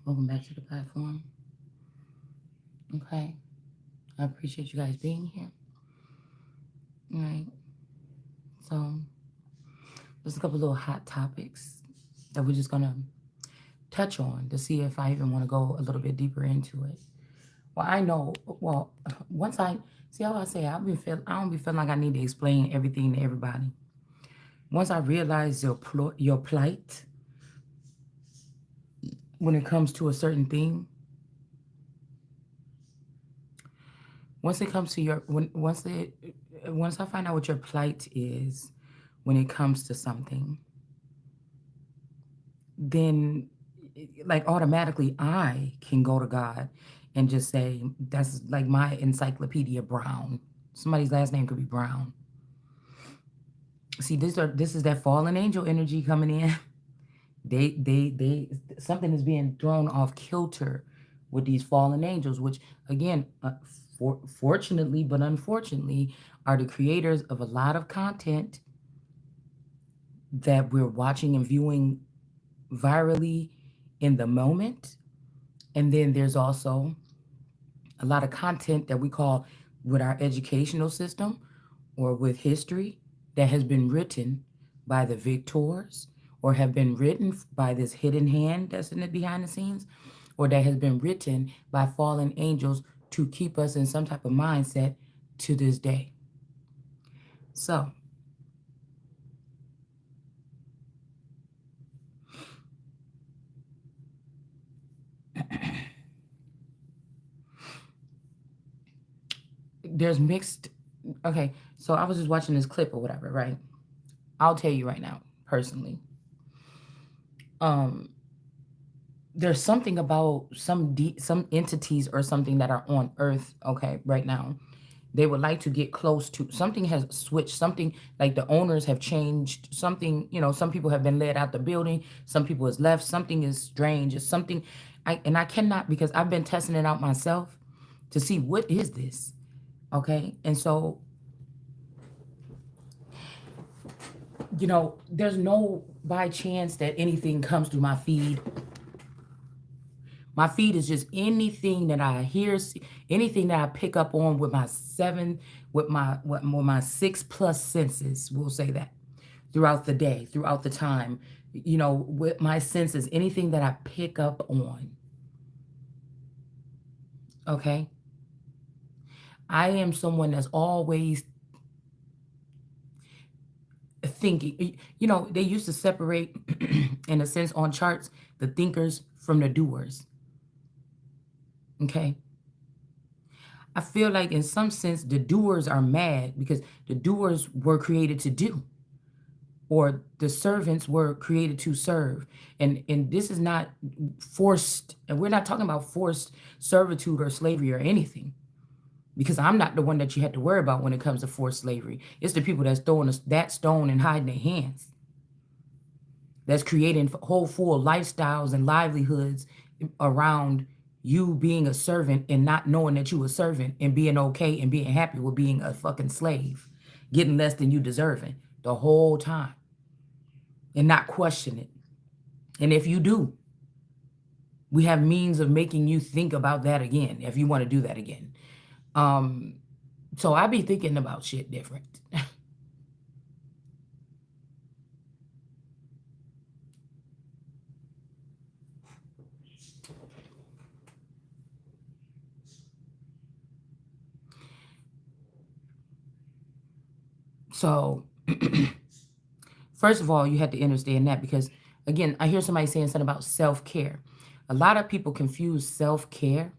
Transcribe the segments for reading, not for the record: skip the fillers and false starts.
Welcome back to the platform. Okay. I appreciate you guys being here. All right. So, there's a couple little hot topics that we're just going to touch on to see if I even want to go a little bit deeper into it. Well, I know, well, once I see how I say, I don't be feeling like I need to explain everything to everybody. Once I realize your plight when it comes to a certain thing, once it comes to your, when, once I find out what your plight is when it comes to something, then like automatically I can go to God and just say, that's like my encyclopedia Brown. Somebody's last name could be Brown. See, this is that fallen angel energy coming in. They something is being thrown off kilter with these fallen angels, which again, fortunately but unfortunately, are the creators of a lot of content that we're watching and viewing virally in the moment. And then there's also a lot of content that we call with our educational system or with history that has been written by the victors or have been written by this hidden hand that's in the behind the scenes or that has been written by fallen angels to keep us in some type of mindset to this day. So, there's mixed. Okay, so I was just watching this clip or whatever, right? I'll tell you right now, personally. Um, there's something about some entities or something that are on Earth. Okay, right now, they would like to get close to something has switched. Something like the owners have changed. Something, some people have been led out the building. Some people has left. Something is strange. It's something. I cannot because I've been testing it out myself to see what is this. Okay, and so there's no by chance that anything comes through my feed. My feed is just anything that I hear, anything that I pick up on with my with my six plus senses. We'll say that throughout the day, throughout the time, with my senses, anything that I pick up on. Okay, I am someone that's always thinking. They used to separate, in a sense, on charts, the thinkers from the doers. Okay. I feel like in some sense the doers are mad because the doers were created to do, or the servants were created to serve. And this is not forced, and we're not talking about forced servitude or slavery or anything. Because I'm not the one that you have to worry about when it comes to forced slavery. It's the people that's throwing that stone and hiding their hands. That's creating whole full lifestyles and livelihoods around you being a servant and not knowing that you a servant and being okay and being happy with being a fucking slave, getting less than you deserving the whole time and not question it. And if you do, we have means of making you think about that again if you want to do that again. Um, so I be thinking about shit different. So first of all, you have to understand that because, again, I hear somebody saying something about self care. A lot of people confuse self care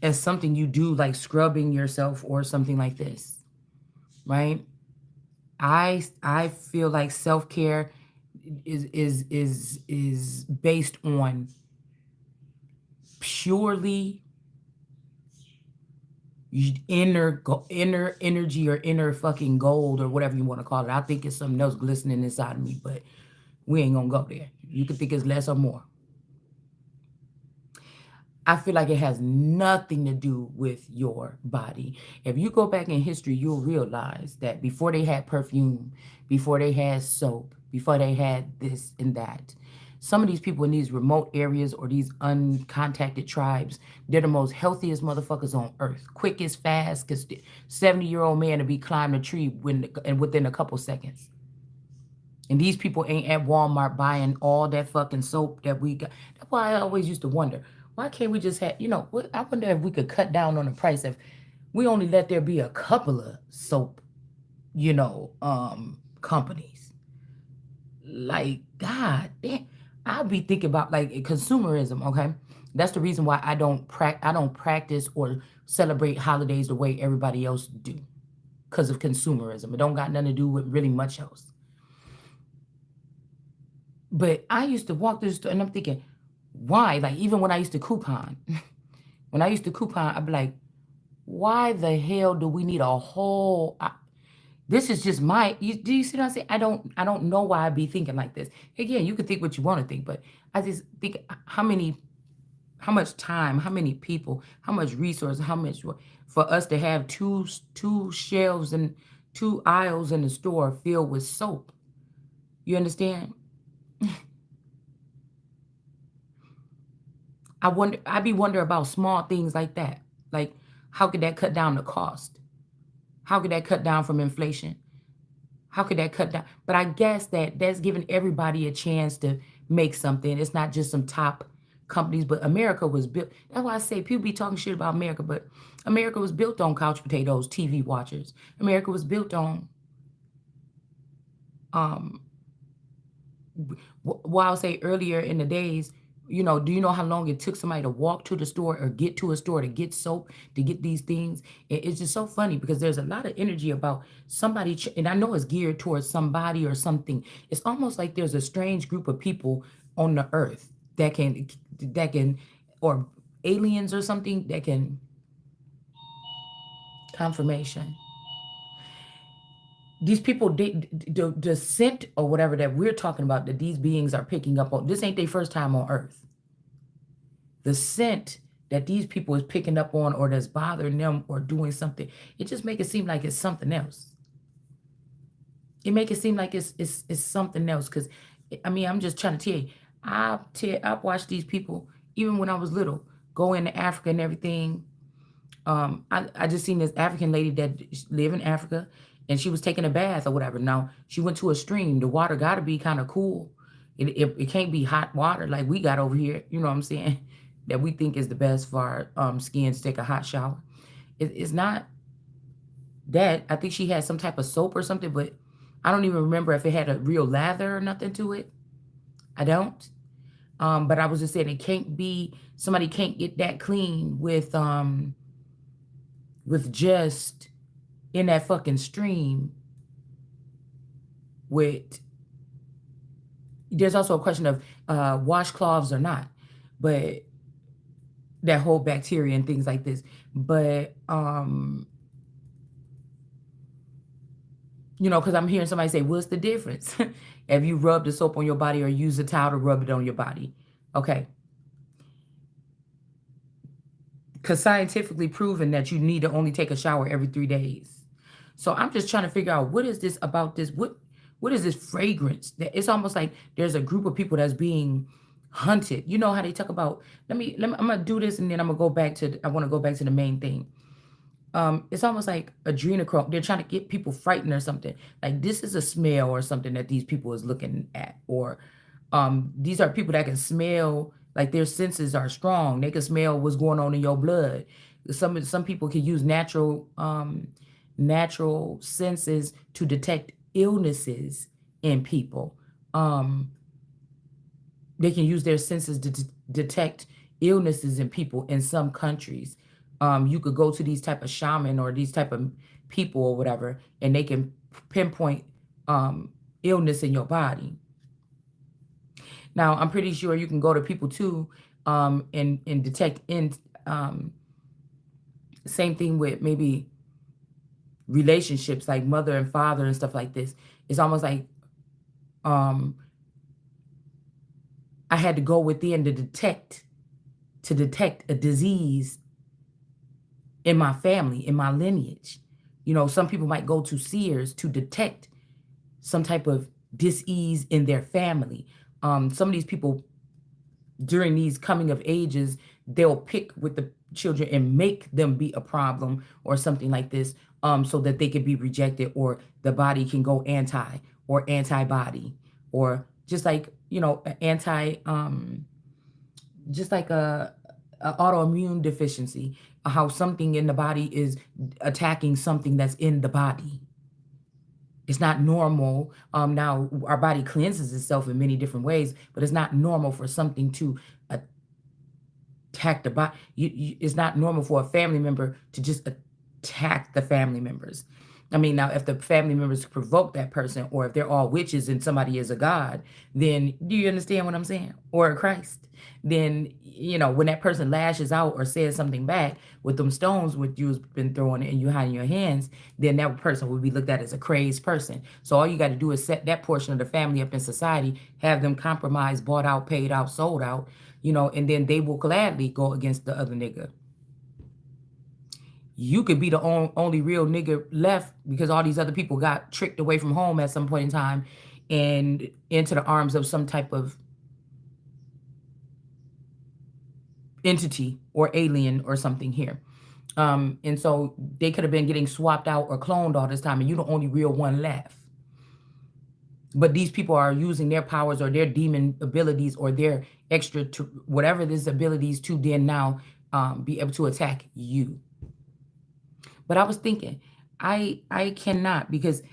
as something you do like scrubbing yourself or something like this, right? I feel like self care is based on purely inner energy or inner fucking gold or whatever you want to call it. I think it's something else glistening inside of me, but we ain't gonna go there. You can think it's less or more. I feel like it has nothing to do with your body. If you go back in history, you'll realize that before they had perfume, before they had soap, before they had this and that. Some of these people in these remote areas or these uncontacted tribes, they're the most healthiest motherfuckers on earth. Quickest, fast, because 70-year-old man to be climbing a tree and within a couple seconds. And these people ain't at Walmart buying all that fucking soap that we got. That's why I always used to wonder, why can't we just have, I wonder if we could cut down on the price if we only let there be a couple of soap, companies. Like, God damn. I'll be thinking about like consumerism, okay? That's the reason why I don't practice or celebrate holidays the way everybody else do. Because of consumerism. It don't got nothing to do with really much else. But I used to walk through the store and I'm thinking, why? Like, even when I used to coupon, I'd be like, why the hell do we need a whole? This is just do you see what I'm saying? I don't know why I'd be thinking like this. Again, you can think what you want to think, but I just think how much time, how many people, how much resource, how much for us to have two shelves and two aisles in the store filled with soap. You understand? I be wondering about small things like that. Like, how could that cut down the cost? How could that cut down from inflation? How could that cut down? But I guess that's giving everybody a chance to make something. It's not just some top companies, but America was built. That's why I say people be talking shit about America, but America was built on couch potatoes, TV watchers. America was built on um what I'll say earlier in the days, do you know how long it took somebody to walk to the store or get to a store to get soap, to get these things? It's just so funny because there's a lot of energy about somebody, and I know it's geared towards somebody or something. It's almost like there's a strange group of people on the earth that can, or aliens or something that can, confirmation. These people, the scent or whatever that we're talking about, that these beings are picking up on, this ain't their first time on earth. The scent that these people is picking up on or that's bothering them or doing something, it just make it seem like it's something else. It make it seem like it's something else. Cause I mean, I'm just trying to tell you, I've watched these people, even when I was little, go into Africa and everything. I just seen this African lady that live in Africa and she was taking a bath or whatever. Now she went to a stream. The water got to be kind of cool. It can't be hot water like we got over here. You know what I'm saying? That we think is the best for our skin to take a hot shower. It's not that. I think she had some type of soap or something, but I don't even remember if it had a real lather or nothing to it. I don't. But I was just saying it can't be, somebody can't get that clean with just in that fucking stream with, there's also a question of washcloths or not, but that whole bacteria and things like this. But because I'm hearing somebody say, what's the difference? Have you rubbed the soap on your body or use a towel to rub it on your body? Okay. Because scientifically proven that you need to only take a shower every 3 days. So I'm just trying to figure out, what is this about this? What is this fragrance? That it's almost like there's a group of people that's being hunted. You know how they talk about, I'm gonna do this and then I want to go back to the main thing. It's almost like adrenochrome. They're trying to get people frightened or something. Like, this is a smell or something that these people is looking at, or these are people that can smell, like their senses are strong. They can smell what's going on in your blood. Some people can use natural senses to detect illnesses in people. They can use their senses to detect illnesses in people in some countries. You could go to these type of shaman or these type of people or whatever, and they can pinpoint illness in your body. Now, I'm pretty sure you can go to people too, and detect same thing with maybe relationships like mother and father and stuff like this. It's almost like I had to go within to detect a disease in my family, in my lineage. Some people might go to seers to detect some type of dis-ease in their family. Some of these people during these coming of ages, they'll pick with the children and make them be a problem or something like this, so that they can be rejected or the body can go anti or antibody, or just like, anti, just like a autoimmune deficiency, how something in the body is attacking something that's in the body. It's not normal. Now our body cleanses itself in many different ways, but it's not normal for something to attack the body. It's not normal for a family member to just attack the family members. I mean, now if the family members provoke that person, or if they're all witches and somebody is a god, then do you understand what I'm saying? Or a Christ? Then, when that person lashes out or says something back with them stones which you've been throwing and you hiding your hands, then that person would be looked at as a crazed person. So all you got to do is set that portion of the family up in society, have them compromised, bought out, paid out, sold out, and then they will gladly go against the other nigga. You could be the only real nigga left because all these other people got tricked away from home at some point in time and into the arms of some type of entity or alien or something here. And so they could have been getting swapped out or cloned all this time, and you're the only real one left. But these people are using their powers or their demon abilities or their extra, whatever these abilities, to then now be able to attack you. But I was thinking, I cannot, because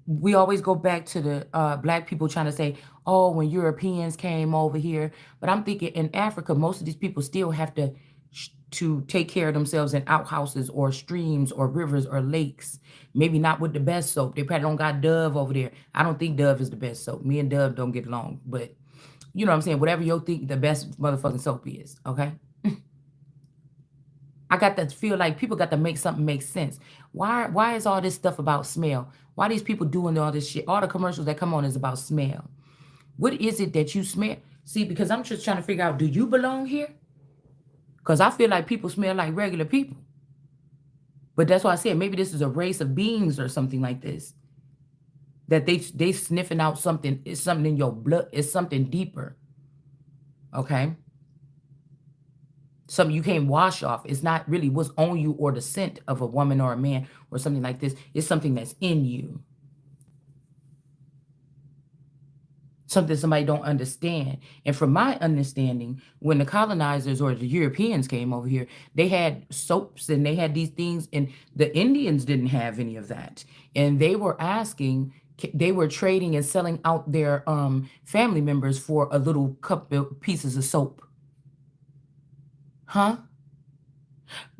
we always go back to the black people trying to say, oh, when Europeans came over here. But I'm thinking in Africa, most of these people still have to take care of themselves in outhouses or streams or rivers or lakes. Maybe not with the best soap. They probably don't got Dove over there. I don't think Dove is the best soap. Me and Dove don't get along. But you know what I'm saying? Whatever you think the best motherfucking soap is, okay? I got to feel like people got to make something make sense. Why is all this stuff about smell? Why these people doing all this shit? All the commercials that come on is about smell. What is it that you smell? See, because I'm just trying to figure out, do you belong here? Because I feel like people smell like regular people. But that's why I said maybe this is a race of beings or something like this. That they sniffing out something. It's something in your blood. It's something deeper. Okay? Something you can't wash off. It's not really what's on you or the scent of a woman or a man or something like this. It's something that's in you. Something somebody don't understand. And from my understanding, when the colonizers or the Europeans came over here, they had soaps and they had these things, and the Indians didn't have any of that. And they were asking, they were trading and selling out their family members for a little couple pieces of soap. Huh?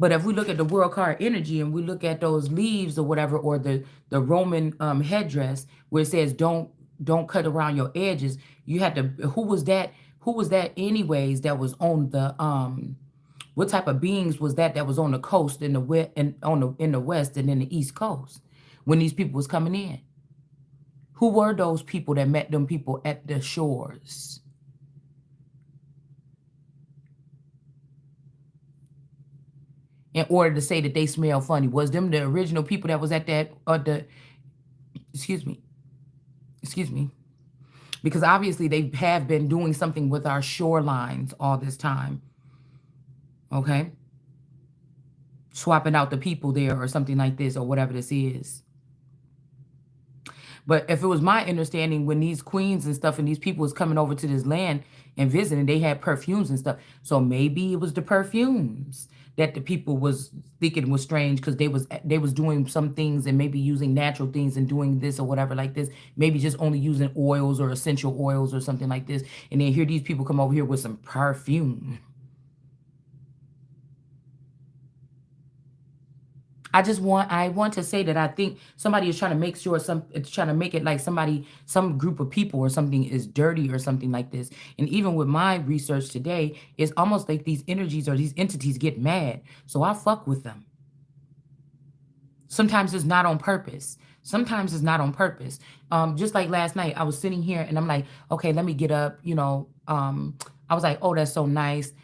But if we look at the world card energy and we look at those leaves or whatever, or the Roman headdress where it says don't cut around your edges, you had to, who was that anyways that was on the what type of beings was that was on the coast in the west and in the west and in the east coast when these people was coming in? Who were those people that met them people at the shores? In order to say that they smell funny, was them the original people that was at that, or excuse me, because obviously they have been doing something with our shorelines all this time, okay? Swapping out the people there or something like this or whatever this is. But if it was my understanding, when these queens and stuff and these people was coming over to this land and visiting, they had perfumes and stuff. So maybe it was the perfumes that the people was thinking was strange, because they was doing some things and maybe using natural things and doing this or whatever like this. Maybe just only using oils or essential oils or something like this. And then here these people come over here with some perfume. I want to say that I think somebody is trying to make sure it's trying to make it like some group of people or something is dirty or something like this. And even with my research today, it's almost like these energies or these entities get mad. So I fuck with them. Sometimes it's not on purpose. Sometimes it's not on purpose. Just like last night, I was sitting here and I'm like, okay, let me get up. I was like, oh, that's so nice.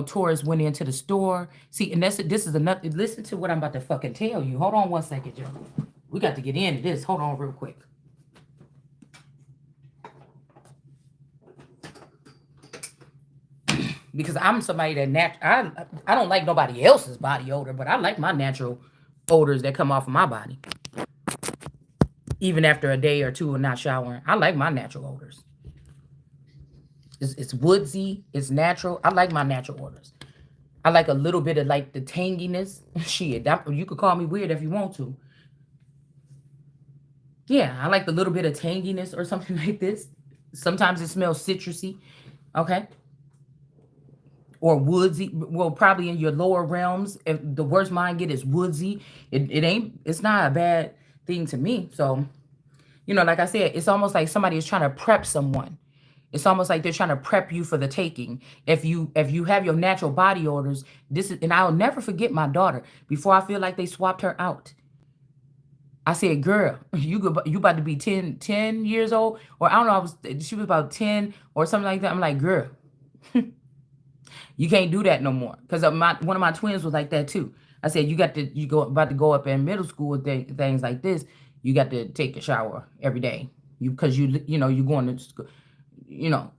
Tourists went into the store. See, and this is another, listen to what I'm about to fucking tell you. Hold on one second, Joe. We got to get into this. Hold on real quick. Because I'm somebody that I don't like nobody else's body odor, but I like my natural odors that come off of my body. Even after a day or two of not showering, I like my natural odors. It's woodsy, it's natural. I like my natural odors. I like a little bit of like the tanginess. Shit, you could call me weird if you want to. Yeah, I like the little bit of tanginess or something like this. Sometimes it smells citrusy, okay? Or woodsy. Well, probably in your lower realms. If the worst mine get is woodsy, it's not a bad thing to me. So, like I said, it's almost like somebody is trying to prep someone. It's almost like they're trying to prep you for the taking. If you have your natural body odors, and I'll never forget my daughter. Before I feel like they swapped her out, I said, "Girl, you about to be 10 years old, or I don't know. She was about 10 or something like that." I'm like, "Girl, you can't do that no more." Because one of my twins was like that too. I said, about to go up in middle school with things like this. You got to take a shower every day. Because you going to school. You know,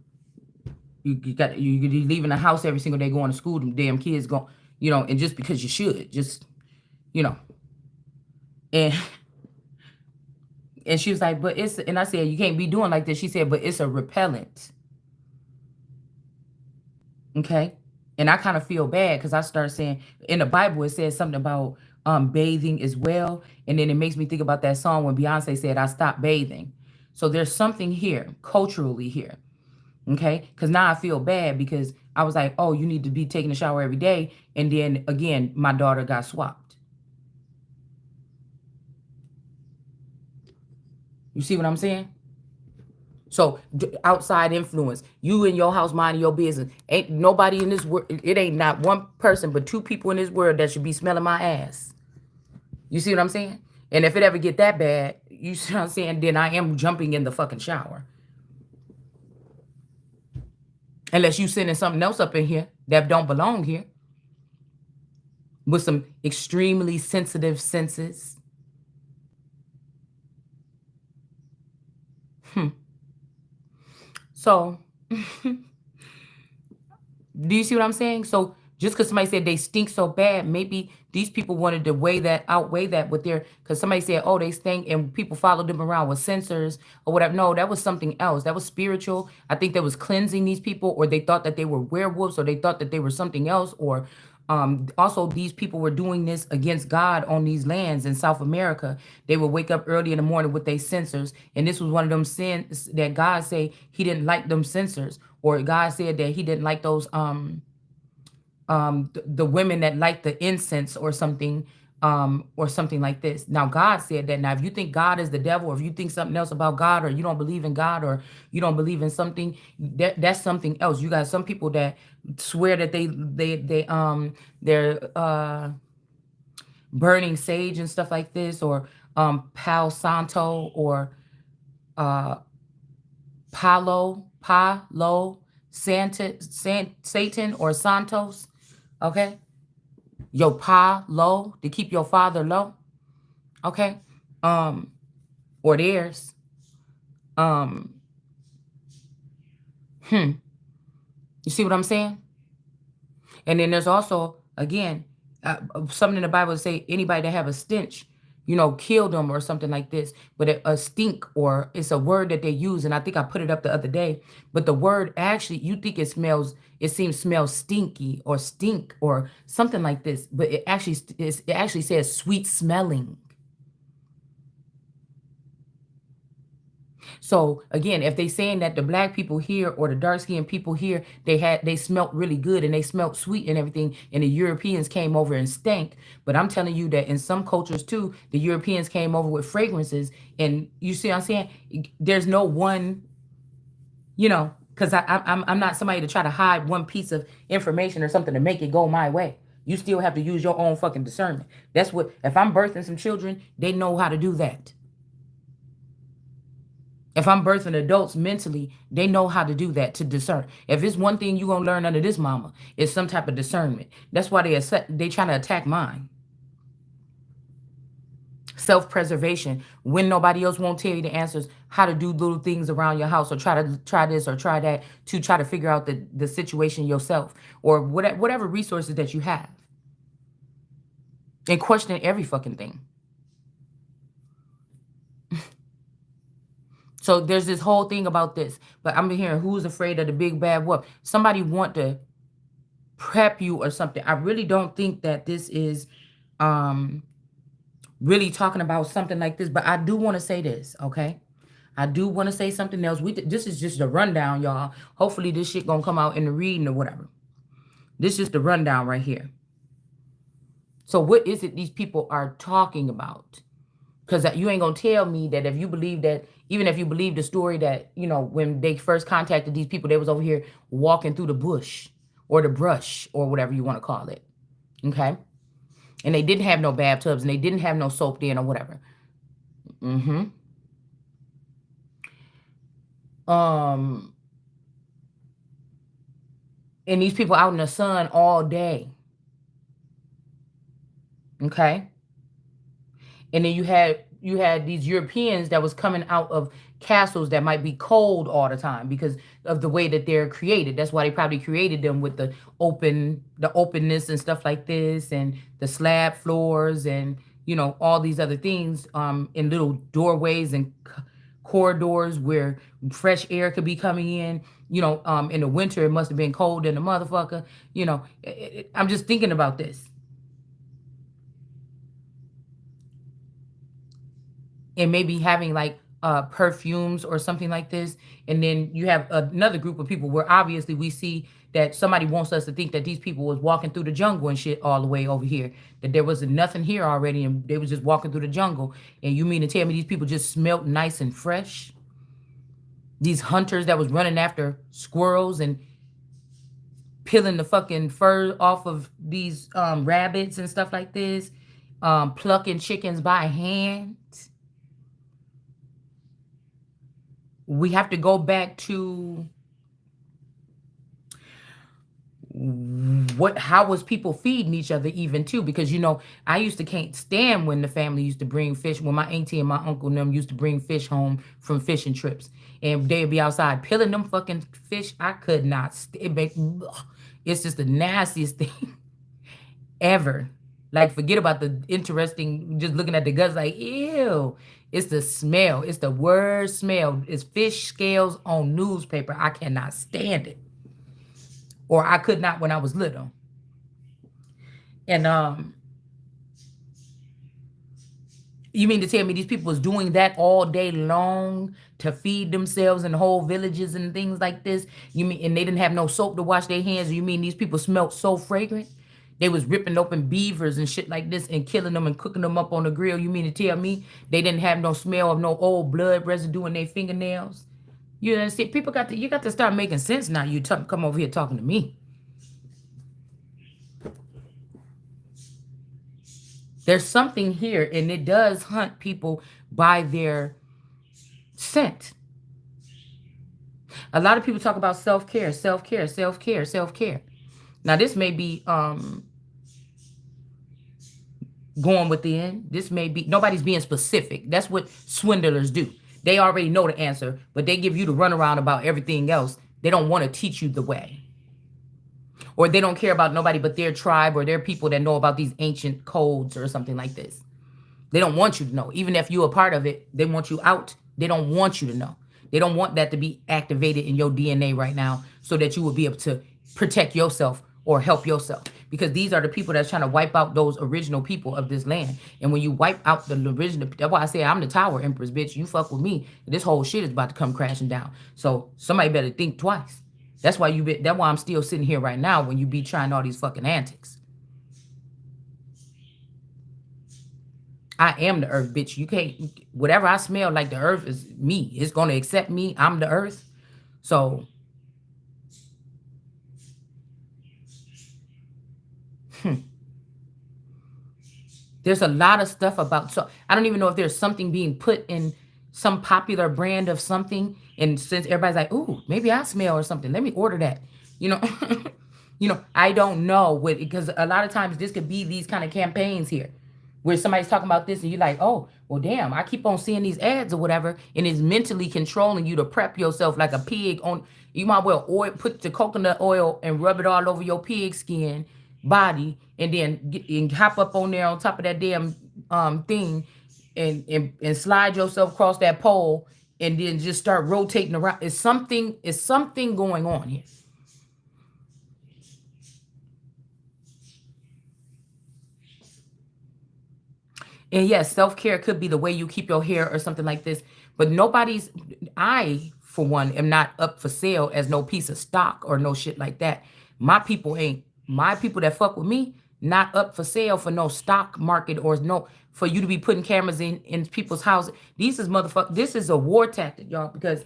you leaving the house every single day going to school. Them damn kids go. And just because you should, just and. And she was like, and I said, you can't be doing like this. She said, but it's a repellent. Okay. And I kind of feel bad because I started saying in the Bible, it says something about bathing as well. And then it makes me think about that song when Beyonce said, I stopped bathing. So there's something here, culturally here. Okay. Because now I feel bad because I was like, oh, you need to be taking a shower every day. And then again, my daughter got swapped. You see what I'm saying? So outside influence, you in your house minding your business. Ain't nobody in this world. It ain't not one person, but two people in this world that should be smelling my ass. You see what I'm saying? And if it ever get that bad, you see what I'm saying? Then I am jumping in the fucking shower. Unless you sending something else up in here that don't belong here. With some extremely sensitive senses. So, do you see what I'm saying? So, just because somebody said they stink so bad, maybe these people wanted to outweigh that with because somebody said, oh, they stink, and people followed them around with sensors or whatever. No, that was something else. That was spiritual. I think that was cleansing these people, or they thought that they were werewolves, or they thought that they were something else, or also these people were doing this against God on these lands in South America. They would wake up early in the morning with their sensors, and this was one of them sins that God say he didn't like them sensors, or God said that he didn't like those the women that like the incense or something like this. Now God said that. Now if you think God is the devil, or if you think something else about God, or you don't believe in God, or you don't believe in something, that's something else. You got some people that swear that they're burning sage and stuff like this, or Palo Santo, or Palo Satan or Santos. Okay, your pa low to keep your father low. Okay, or theirs. You see what I'm saying? And then there's also again something in the Bible say anybody that have a stench, kill them or something like this. But a stink, or it's a word that they use, and I think I put it up the other day. But the word actually, you think it smells stinky or stink or something like this, but it actually says sweet smelling. So again, if they saying that the black people here or the dark skinned people here, they smelt really good and they smelt sweet and everything, and the Europeans came over and stank. But I'm telling you that in some cultures too, the Europeans came over with fragrances, and you see what I'm saying? There's no one, because I'm not somebody to try to hide one piece of information or something to make it go my way. You still have to use your own fucking discernment. That's what, if I'm birthing some children, they know how to do that. If I'm birthing adults mentally, they know how to do that, to discern. If it's one thing you're going to learn under this mama, it's some type of discernment. That's why they trying to attack mine. self-preservation. When nobody else won't tell you the answers, how to do little things around your house, or try this or try that to try to figure out the situation yourself, or whatever resources that you have, and question every fucking thing. So there's this whole thing about this, but I'm hearing who's afraid of the big bad wolf. Somebody want to prep you or something. I really don't think that this is um really talking about something like this, but I do want to say this, okay? I do want to say something else. This is just a rundown, y'all. Hopefully this shit gonna come out in the reading or whatever. This is just the rundown right here. So what is it these people are talking about? Because you ain't gonna tell me that if you believe that, even if you believe the story that, when they first contacted these people, they was over here walking through the bush or the brush or whatever you want to call it. Okay? And they didn't have no bathtubs and they didn't have no soap then or whatever. And these people out in the sun all day. Okay? And then you had these Europeans that was coming out of castles that might be cold all the time because of the way that they're created. That's why they probably created them with the openness and stuff like this, and the slab floors, and all these other things in little doorways and corridors where fresh air could be coming in. In the winter it must have been cold in the motherfucker. I'm just thinking about this. And maybe having like perfumes or something like this. And then you have another group of people where obviously we see that somebody wants us to think that these people was walking through the jungle and shit all the way over here, that there wasn't nothing here already and they was just walking through the jungle. And you mean to tell me these people just smelled nice and fresh? These hunters that was running after squirrels and peeling the fucking fur off of these rabbits and stuff like this, plucking chickens by hand. We have to go back to how was people feeding each other even too, because I used to can't stand when the family used to bring fish, when my auntie and my uncle and them used to bring fish home from fishing trips, and they'd be outside peeling them fucking fish. I could not it's just the nastiest thing ever. Like, forget about the interesting, just looking at the guts like, ew. It's the smell. It's the worst smell. It's fish scales on newspaper. I cannot stand it. Or I could not when I was little. And you mean to tell me these people was doing that all day long to feed themselves and whole villages and things like this? You mean, and they didn't have no soap to wash their hands? You mean these people smelled so fragrant? They was ripping open beavers and shit like this and killing them and cooking them up on the grill. You mean to tell me they didn't have no smell of no old blood residue in their fingernails? You understand? People you got to start making sense now. You come over here talking to me. There's something here, and it does hunt people by their scent. A lot of people talk about self-care, self-care, self-care, self-care. Now, this may be going within. This may be, nobody's being specific. That's what swindlers do. They already know the answer, but they give you the runaround about everything else. They don't want to teach you the way. Or they don't care about nobody but their tribe or their people that know about these ancient codes or something like this. They don't want you to know. Even if you're a part of it, they want you out. They don't want you to know. They don't want that to be activated in your DNA right now so that you will be able to protect yourself or help yourself. Because these are the people that's trying to wipe out those original people of this land. And when you wipe out the original, that's why I say I'm the Tower Empress, bitch. You fuck with me, this whole shit is about to come crashing down. So somebody better think twice. That's why that's why I'm still sitting here right now when you be trying all these fucking antics. I am the earth, bitch. You can't, whatever I smell like, the earth is me. It's going to accept me. I'm the earth. So, there's a lot of stuff about, so I don't even know if there's something being put in some popular brand of something. And since everybody's like, ooh, maybe I smell or something, let me order that. I don't know what, because a lot of times this could be these kind of campaigns here. where somebody's talking about this and you're like, oh, well, damn, I keep on seeing these ads or whatever, and it's mentally controlling you to prep yourself like a pig on. You might well put the coconut oil and rub it all over your pig skin body, and then and hop up on there on top of that damn thing, and slide yourself across that pole, and then just start rotating around. It's something going on here. And yes, self care could be the way you keep your hair or something like this. But I, for one, am not up for sale as no piece of stock or no shit like that. My people ain't. My people that fuck with me, not up for sale for no stock market or no, for you to be putting cameras in people's houses. This is a war tactic, y'all, because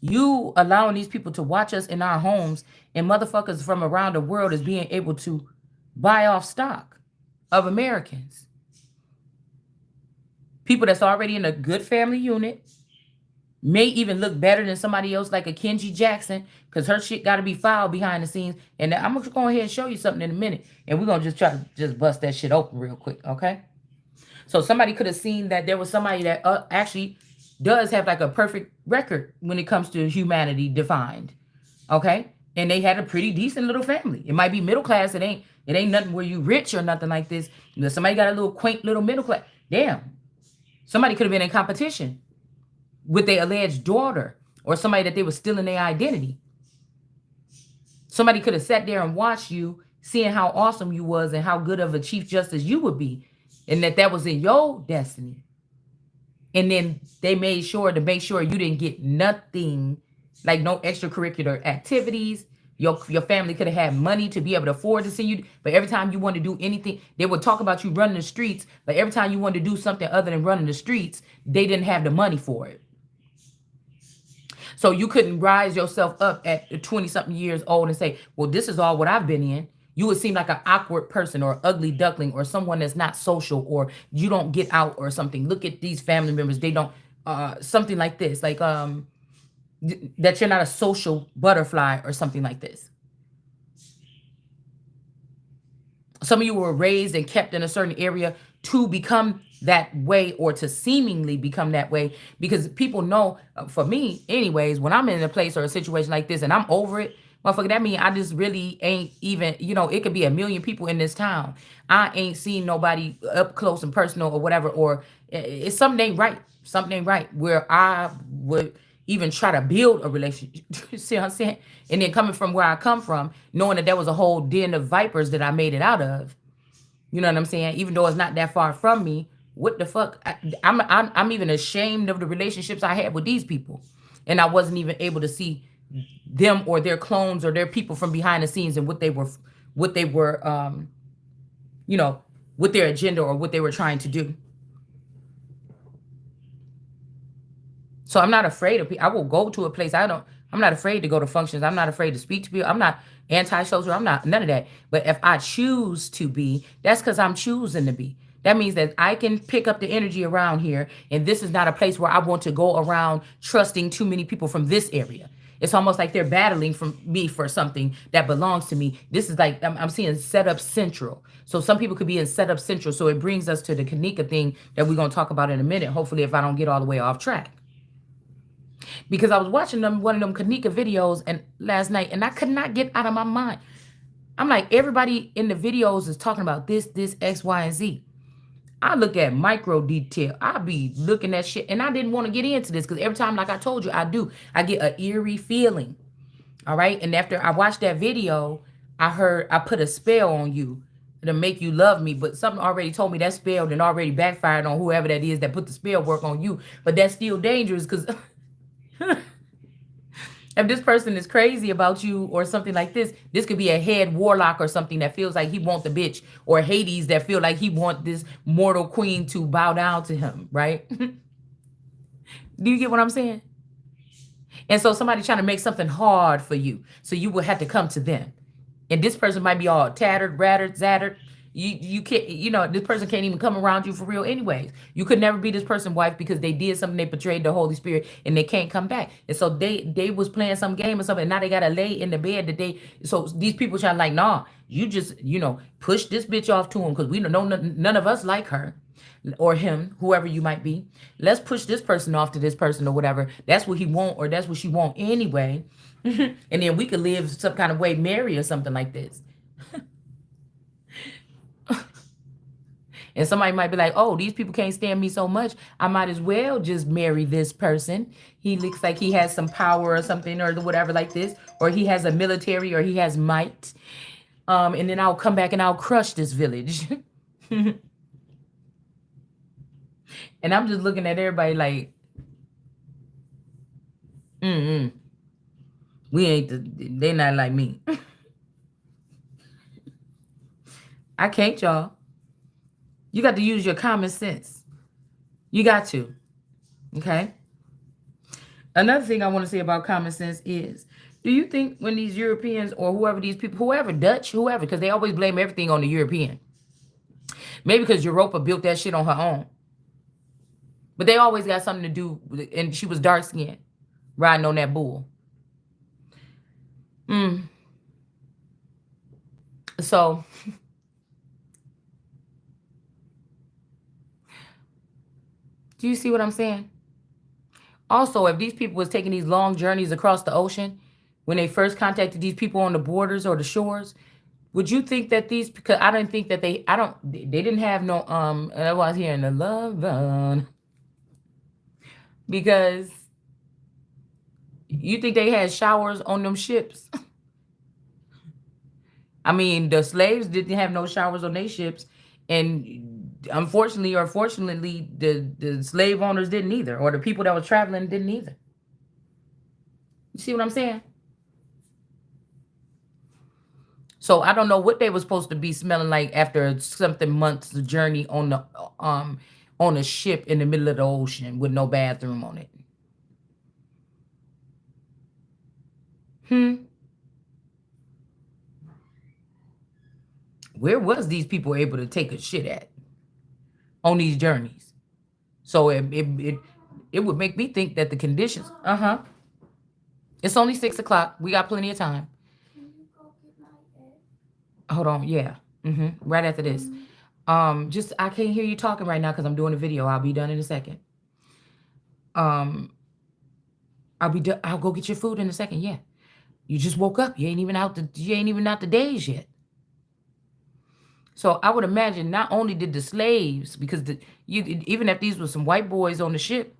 you allowing these people to watch us in our homes, and motherfuckers from around the world is being able to buy off stock of Americans. People that's already in a good family unit may even look better than somebody else like a Kenji Jackson, because her shit got to be filed behind the scenes. And I'm going to go ahead and show you something in a minute. And we're going to just try to just bust that shit open real quick, okay? So somebody could have seen that there was somebody that actually does have like a perfect record when it comes to humanity defined, okay? And they had a pretty decent little family. It might be middle class. It ain't nothing where you rich or nothing like this. But somebody got a little quaint little middle class. Damn. Somebody could have been in competition with their alleged daughter, or somebody that they were stealing their identity. Somebody could have sat there and watched you, seeing how awesome you was and how good of a chief justice you would be, and that was in your destiny. And then they made sure to make sure you didn't get nothing, like no extracurricular activities. Your family could have had money to be able to afford to see you, but every time you want to do anything, they would talk about you running the streets, but every time you wanted to do something other than running the streets, they didn't have the money for it. So you couldn't rise yourself up at 20-something years old and say, well, this is all what I've been in. You would seem like an awkward person or ugly duckling or someone that's not social, or you don't get out or something. Look at these family members. They don't, something like this, like that you're not a social butterfly or something like this. Some of you were raised and kept in a certain area to become that way, or to seemingly become that way, because people know, for me anyways, when I'm in a place or a situation like this and I'm over it, motherfucker, that means I just really ain't even, it could be a million people in this town. I ain't seen nobody up close and personal or whatever, or it's something ain't right. Something ain't right where I would even try to build a relationship. See what I'm saying? And then coming from where I come from, knowing that there was a whole den of vipers that I made it out of. You know what I'm saying? Even though it's not that far from me, what the fuck? I'm even ashamed of the relationships I had with these people, and I wasn't even able to see them or their clones or their people from behind the scenes and what they were, what their agenda or what they were trying to do. So I'm not afraid of people. I will go to a place. I'm not afraid to go to functions. I'm not afraid to speak to people. I'm not antisocial. I'm not none of that. But if I choose to be, that's because I'm choosing to be. That means that I can pick up the energy around here. And this is not a place where I want to go around trusting too many people from this area. It's almost like they're battling from me for something that belongs to me. This is like, I'm seeing setup central. So some people could be in setup central. So it brings us to the Kanika thing that we're going to talk about in a minute. Hopefully, if I don't get all the way off track. Because I was watching one of them Kanika videos and last night, and I could not get out of my mind. I'm like, everybody in the videos is talking about this, X, Y, and Z. I look at micro detail. I be looking at shit, and I didn't want to get into this because every time, like I told you, I get an eerie feeling. All right. And after I watched that video, I put a spell on you to make you love me. But something already told me that spell and already backfired on whoever that is that put the spell work on you. But that's still dangerous because if this person is crazy about you or something like this could be a head warlock or something that feels like he want the bitch, or Hades that feel like he want this mortal queen to bow down to him, right? Do you get what I'm saying? And so somebody trying to make something hard for you, so you will have to come to them. And this person might be all tattered, rattered, zattered, You can't, this person can't even come around you for real anyways. You could never be this person's wife because they did something, they betrayed the Holy Spirit, and they can't come back. And so they was playing some game or something, and now they gotta lay in the bed that they, so these people trying like, nah, you just, push this bitch off to him because we don't know, none of us like her or him, whoever you might be. Let's push this person off to this person or whatever. That's what he want, or that's what she want anyway. And then we could live some kind of way, marry or something like this. And somebody might be like, oh, these people can't stand me so much, I might as well just marry this person. He looks like he has some power or something or whatever like this, or he has a military, or he has might. And then I'll come back and I'll crush this village. And I'm just looking at everybody like, we ain't, they not like me. I can't, y'all. You got to use your common sense. You got to. Okay? Another thing I want to say about common sense is, do you think when these Europeans or whoever these people, whoever, Dutch, whoever, because they always blame everything on the European. Maybe because Europa built that shit on her own. But they always got something to do with it, and she was dark skinned, riding on that bull. So, do you see what I'm saying? Also, if these people was taking these long journeys across the ocean, when they first contacted these people on the borders or the shores, would you think that these, because I didn't think that they didn't have no, I was hearing the love, because you think they had showers on them ships? I mean, the slaves didn't have no showers on their ships, and unfortunately or fortunately, the slave owners didn't either, or the people that were traveling didn't either. You see what I'm saying? So I don't know what they were supposed to be smelling like after something months of journey on a ship in the middle of the ocean with no bathroom on it. Where was these people able to take a shit at on these journeys? So it would make me think that the conditions. It's only 6 o'clock. We got plenty of time. Hold on. Yeah. Right after this. Just I can't hear you talking right now because I'm doing a video. I'll be done in a second. I'll be done. I'll go get your food in a second. Yeah. You just woke up. You ain't even out the days yet. So I would imagine not only did the slaves, because even if these were some white boys on the ship,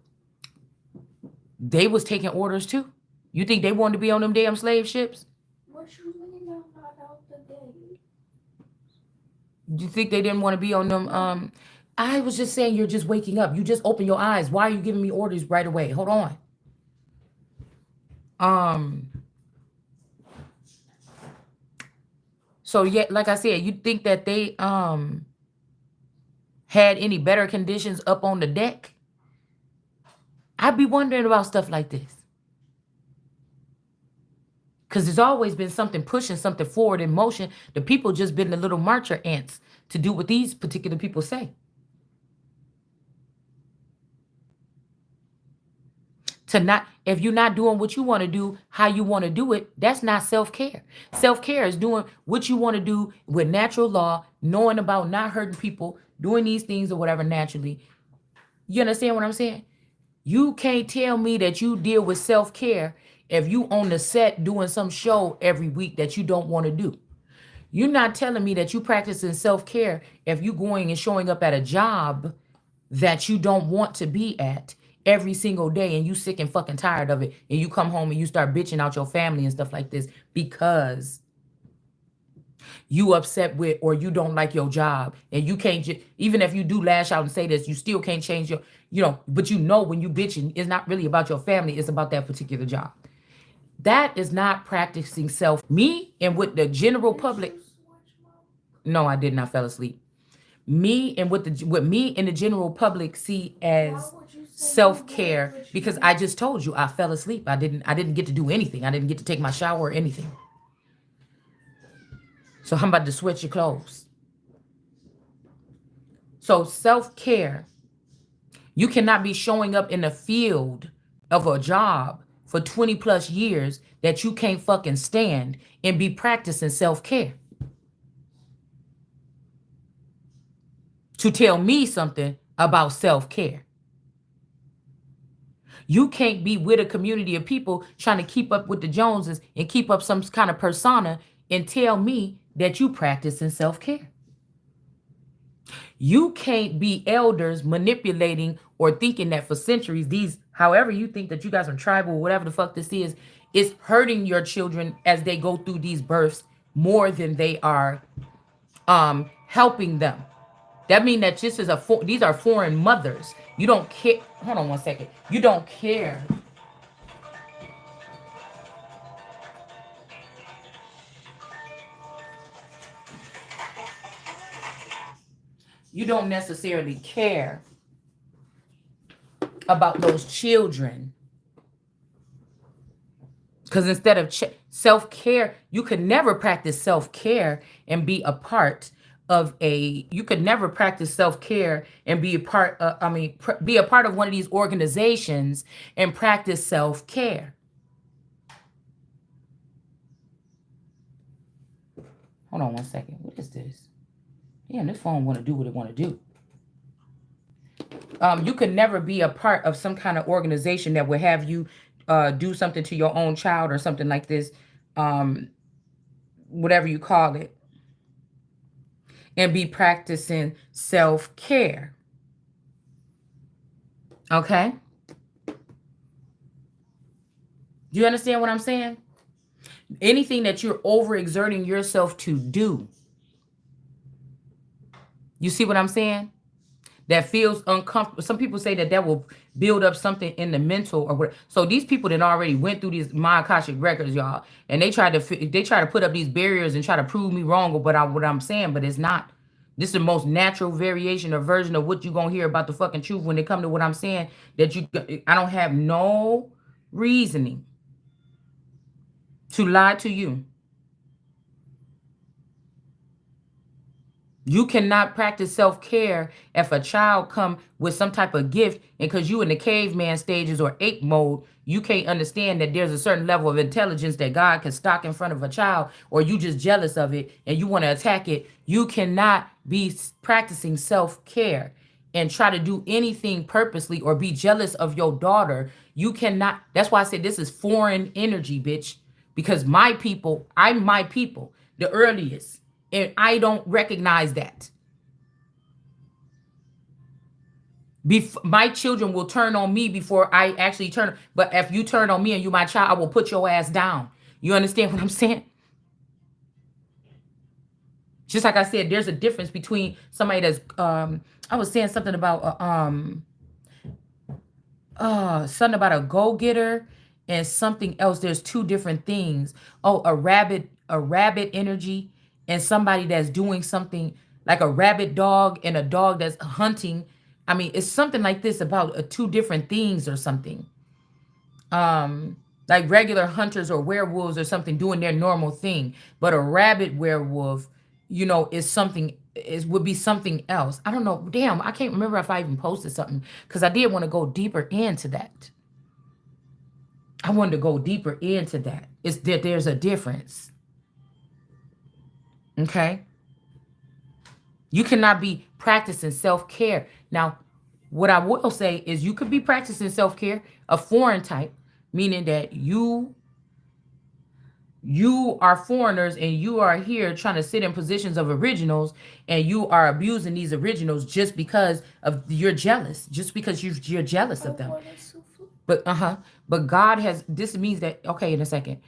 they was taking orders too. You think they wanted to be on them damn slave ships? What you mean I'm not out the days? You think they didn't want to be on them? I was just saying you're just waking up. You just open your eyes. Why are you giving me orders right away? Hold on. So yeah, like I said, you think that they had any better conditions up on the deck? I'd be wondering about stuff like this. Because there's always been something pushing something forward in motion. The people just been the little marcher ants to do what these particular people say. If you're not doing what you want to do, how you want to do it, that's not self-care. Self-care is doing what you want to do with natural law, knowing about not hurting people, doing these things or whatever naturally. You understand what I'm saying? You can't tell me that you deal with self-care if you on the set doing some show every week that you don't want to do. You're not telling me that you practicing self-care if you going and showing up at a job that you don't want to be at every single day, and you sick and fucking tired of it, and you come home and you start bitching out your family and stuff like this because you upset with or you don't like your job, and you can't even if you do lash out and say this, you still can't change your, but when you bitching, it's not really about your family, it's about that particular job. That is not practicing self. Me and with the general public. No, I did not fell asleep. Me and what me and the general public see as self-care, because I just told you I fell asleep. I didn't get to do anything. I didn't get to take my shower or anything. So I'm about to switch your clothes. So self-care, you cannot be showing up in the field of a job for 20 plus years that you can't fucking stand and be practicing self-care to tell me something about self-care. You can't be with a community of people trying to keep up with the Joneses and keep up some kind of persona and tell me that you practicing self-care. You can't be elders manipulating or thinking that for centuries, these, however you think that you guys are tribal, whatever the fuck this is hurting your children as they go through these births more than they are helping them. That means that this is these are foreign mothers. You don't care. Hold on one second. You don't care. You don't necessarily care about those children. Because instead of self-care, you could never practice self-care and be a part of you could never practice self-care and be a part of, be a part of one of these organizations and practice self-care. Hold on one second. What is this? Yeah, this phone want to do what it want to do. You could never be a part of some kind of organization that would have you do something to your own child or something like this, whatever you call it, and be practicing self-care. Okay? Do you understand what I'm saying? Anything that you're overexerting yourself to do. You see what I'm saying? That feels uncomfortable. Some people say that will build up something in the mental or whatever. So these people that already went through these my Akashic records, y'all, and they try to put up these barriers and try to prove me wrong or what I'm saying, but it's not. This is the most natural variation or version of what you're gonna hear about the fucking truth when they come to what I'm saying. I don't have no reasoning to lie to you. You cannot practice self-care if a child come with some type of gift, and because you in the caveman stages or ape mode, you can't understand that there's a certain level of intelligence that God can stock in front of a child, or you just jealous of it and you want to attack it. You cannot be practicing self-care and try to do anything purposely or be jealous of your daughter. You cannot. That's why I said this is foreign energy, bitch, because my people, I'm my people, the earliest. And I don't recognize that. My children will turn on me before I actually turn. But if you turn on me and you my child, I will put your ass down. You understand what I'm saying? Just like I said, there's a difference between somebody that's I was saying something about something about a go-getter and something else. There's two different things. Oh, a rabbit energy and somebody that's doing something like a rabbit dog and a dog that's hunting. I mean, it's something like this about two different things or something. Like regular hunters or werewolves or something doing their normal thing. But a rabbit werewolf, would be something else. I don't know. Damn, I can't remember if I even posted something because I did want to go deeper into that. I wanted to go deeper into that. It's that there's a difference. Okay? You cannot be practicing self-care. Now, what I will say is you could be practicing self-care, a foreign type, meaning that you are foreigners and you are here trying to sit in positions of originals and you are abusing these originals just because you're jealous, just because you're jealous of them. But God has, this means that, okay, in a second.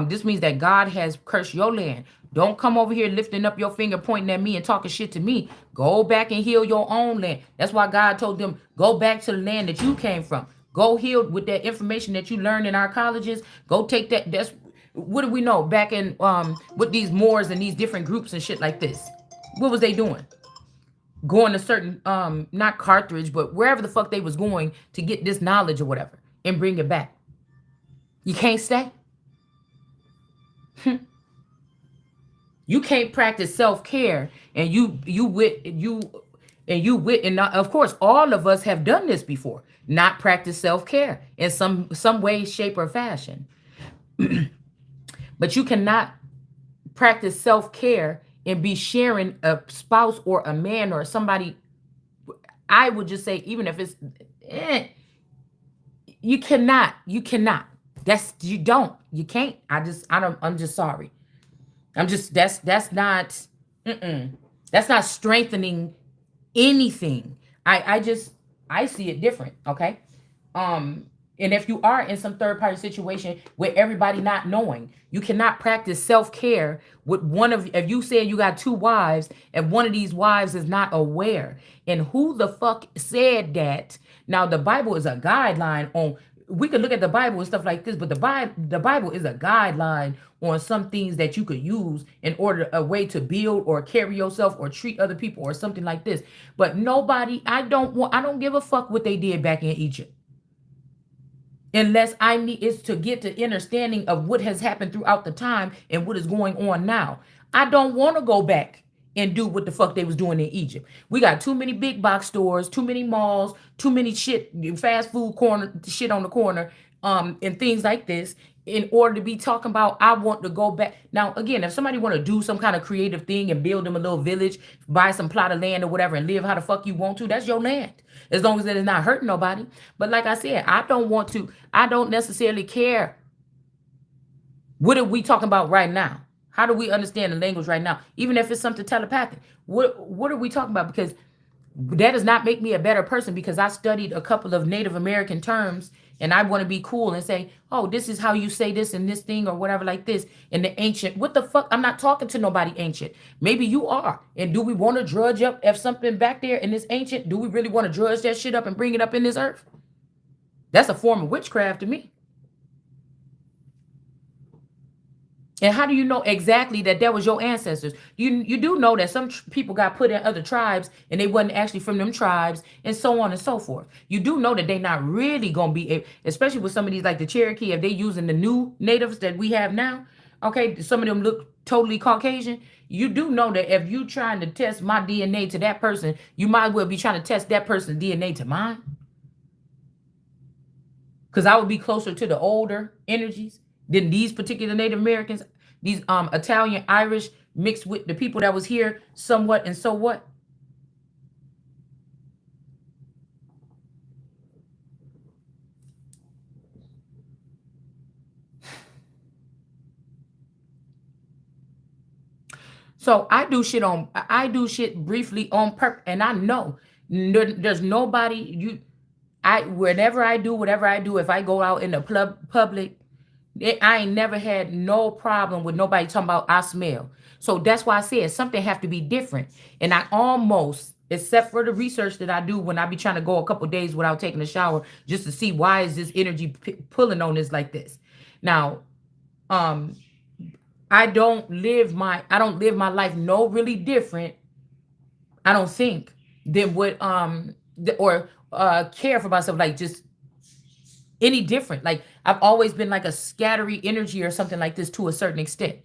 This means that God has cursed your land. Don't come over here lifting up your finger, pointing at me and talking shit to me. Go back and heal your own land. That's why God told them, go back to the land that you came from. Go heal with that information that you learned in our colleges. Go take that. That's what do we know back in with these Moors and these different groups and shit like this. What was they doing? Going to certain not Carthage, but wherever the fuck they was going to get this knowledge or whatever and bring it back. You can't stay. You can't practice self-care and you And of course, all of us have done this before. Not practice self-care in some way, shape, or fashion. But you cannot practice self-care and be sharing a spouse or a man or somebody. I would just say, even if it's, eh, you cannot. You can't. I'm just sorry. That's not strengthening anything. I see it different. Okay. And if you are in some third party situation with everybody not knowing, you cannot practice self care with if you say you got two wives and one of these wives is not aware. And who the fuck said that? Now, the Bible is a guideline on, we could look at the Bible and stuff like this, but the Bible is a guideline on some things that you could use in order a way to build or carry yourself or treat other people or something like this. But I don't give a fuck what they did back in Egypt, unless I need is to get to understanding of what has happened throughout the time and what is going on now. I don't want to go back and do what the fuck they was doing in Egypt. We got too many big box stores, too many malls, too many fast food corner shit on the corner, and things like this, in order to be talking about I want to go back. Now, again, if somebody want to do some kind of creative thing and build them a little village, buy some plot of land or whatever and live how the fuck you want to, that's your land. As long as it is not hurting nobody. But like I said, I don't necessarily care. What are we talking about right now? How do we understand the language right now? Even if it's something telepathic. What are we talking about? Because that does not make me a better person because I studied a couple of Native American terms and I want to be cool and say, oh, this is how you say this and this thing or whatever like this. In the ancient, what the fuck? I'm not talking to nobody ancient. Maybe you are. And do we want to drudge up if something back there in this ancient? Do we really want to drudge that shit up and bring it up in this earth? That's a form of witchcraft to me. And how do you know exactly that was your ancestors? You do know that some people got put in other tribes and they wasn't actually from them tribes and so on and so forth. You do know that they not really going to be, especially with some of these like the Cherokee, if they using the new natives that we have now, okay, some of them look totally Caucasian. You do know that if you trying to test my DNA to that person, you might as well be trying to test that person's DNA to mine. Because I would be closer to the older energies than these particular Native Americans, these Italian, Irish, mixed with the people that was here somewhat and so what. So I do shit briefly on purpose, and I know there's nobody whenever I do whatever I do, if I go out in the public, I ain't never had no problem with nobody talking about I smell. So that's why I said something have to be different. And I almost, except for the research that I do when I be trying to go a couple days without taking a shower, just to see why is this energy pulling on this like this. Now, I don't live my life no really different, I don't think, than what or care for myself, like just any different. Like I've always been like a scattery energy or something like this to a certain extent.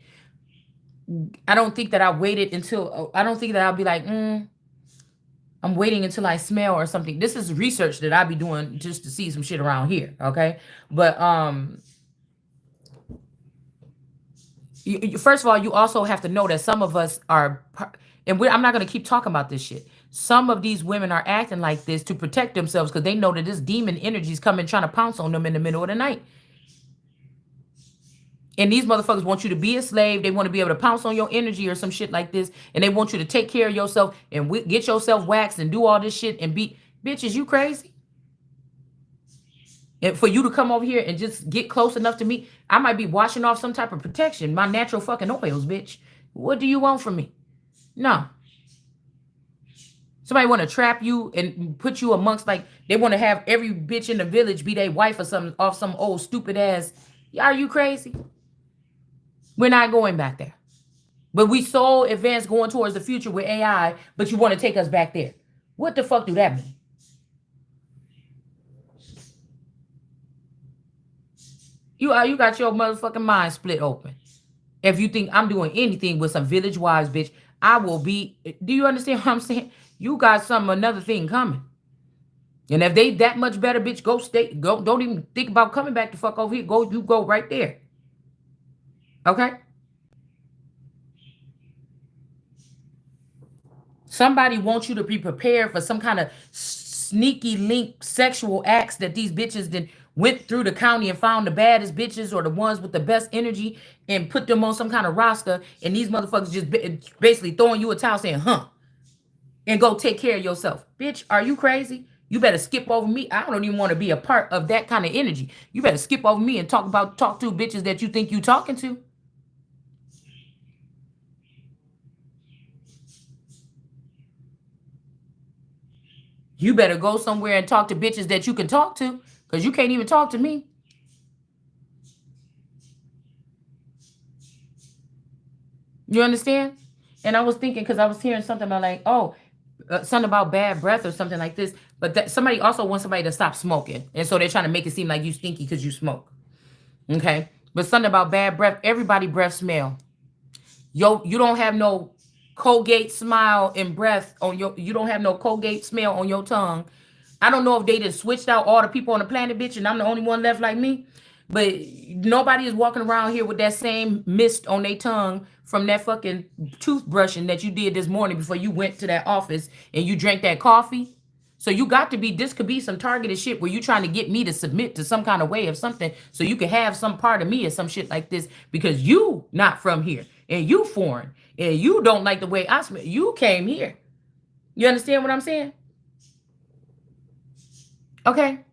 I don't think that I don't think that I'll be like, I'm waiting until I smell or something. This is research that I'll be doing just to see some shit around here. Okay. But first of all, you also have to know that some of us are, and I'm not going to keep talking about this shit. Some of these women are acting like this to protect themselves because they know that this demon energy is coming trying to pounce on them in the middle of the night. And these motherfuckers want you to be a slave. They want to be able to pounce on your energy or some shit like this. And they want you to take care of yourself and get yourself waxed and do all this shit and be, bitches, you crazy? And for you to come over here and just get close enough to me, I might be washing off some type of protection, my natural fucking oils, bitch. What do you want from me? No. Somebody want to trap you and put you amongst, like, they want to have every bitch in the village be their wife or something off some old stupid ass. Are you crazy? We're not going back there. But we so advanced going towards the future with AI, but you want to take us back there. What the fuck do that mean? You got your motherfucking mind split open. If you think I'm doing anything with some village wives, bitch, I will be. Do you understand what I'm saying? you got another thing coming. And if they that much better, bitch, go. Don't even think about coming back to fuck over here. You go right there. Okay? Somebody wants you to be prepared for some kind of sneaky link sexual acts that these bitches then went through the county and found the baddest bitches or the ones with the best energy and put them on some kind of roster. And these motherfuckers just basically throwing you a towel saying, huh, and go take care of yourself. Bitch, are you crazy? You better skip over me. I don't even want to be a part of that kind of energy. You better skip over me and talk to bitches that you think you talking to. You better go somewhere and talk to bitches that you can talk to, because you can't even talk to me. You understand? And I was thinking, because I was hearing something about like, oh, something about bad breath or something like this. But that somebody also wants somebody to stop smoking. And so they're trying to make it seem like you stinky because you smoke. Okay? But something about bad breath, everybody breath smell. Yo, you don't have no Colgate smile and breath on you don't have no Colgate smell on your tongue. I don't know if they just switched out all the people on the planet, bitch, and I'm the only one left like me. But nobody is walking around here with that same mist on their tongue from that fucking toothbrushing that you did this morning before you went to that office and you drank that coffee. So you got to be, this could be some targeted shit where you trying to get me to submit to some kind of way of something so you can have some part of me or some shit like this because you not from here and you foreign and you don't like the way I smell. You came here. You understand what I'm saying? Okay.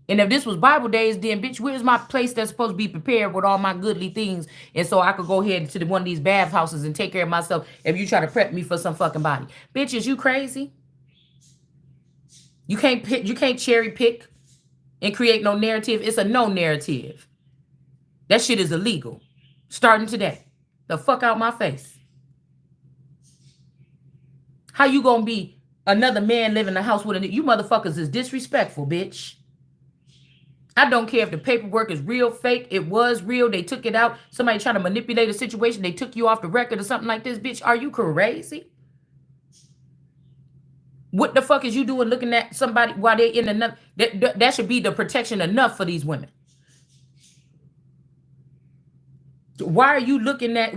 And if this was Bible days, then bitch, where's my place that's supposed to be prepared with all my goodly things? And so I could go ahead to one of these bathhouses and take care of myself if you try to prep me for some fucking body. Bitch, is you crazy? You can't cherry pick and create no narrative. It's a no narrative. That shit is illegal. Starting today. The fuck out my face. How you gonna be another man living in a house with you motherfuckers is disrespectful, bitch. I don't care if the paperwork is real, fake. It was real. They took it out. Somebody trying to manipulate a situation. They took you off the record or something like this, bitch. Are you crazy? What the fuck is you doing looking at somebody while they in another? That should be the protection enough for these women. Why are you looking at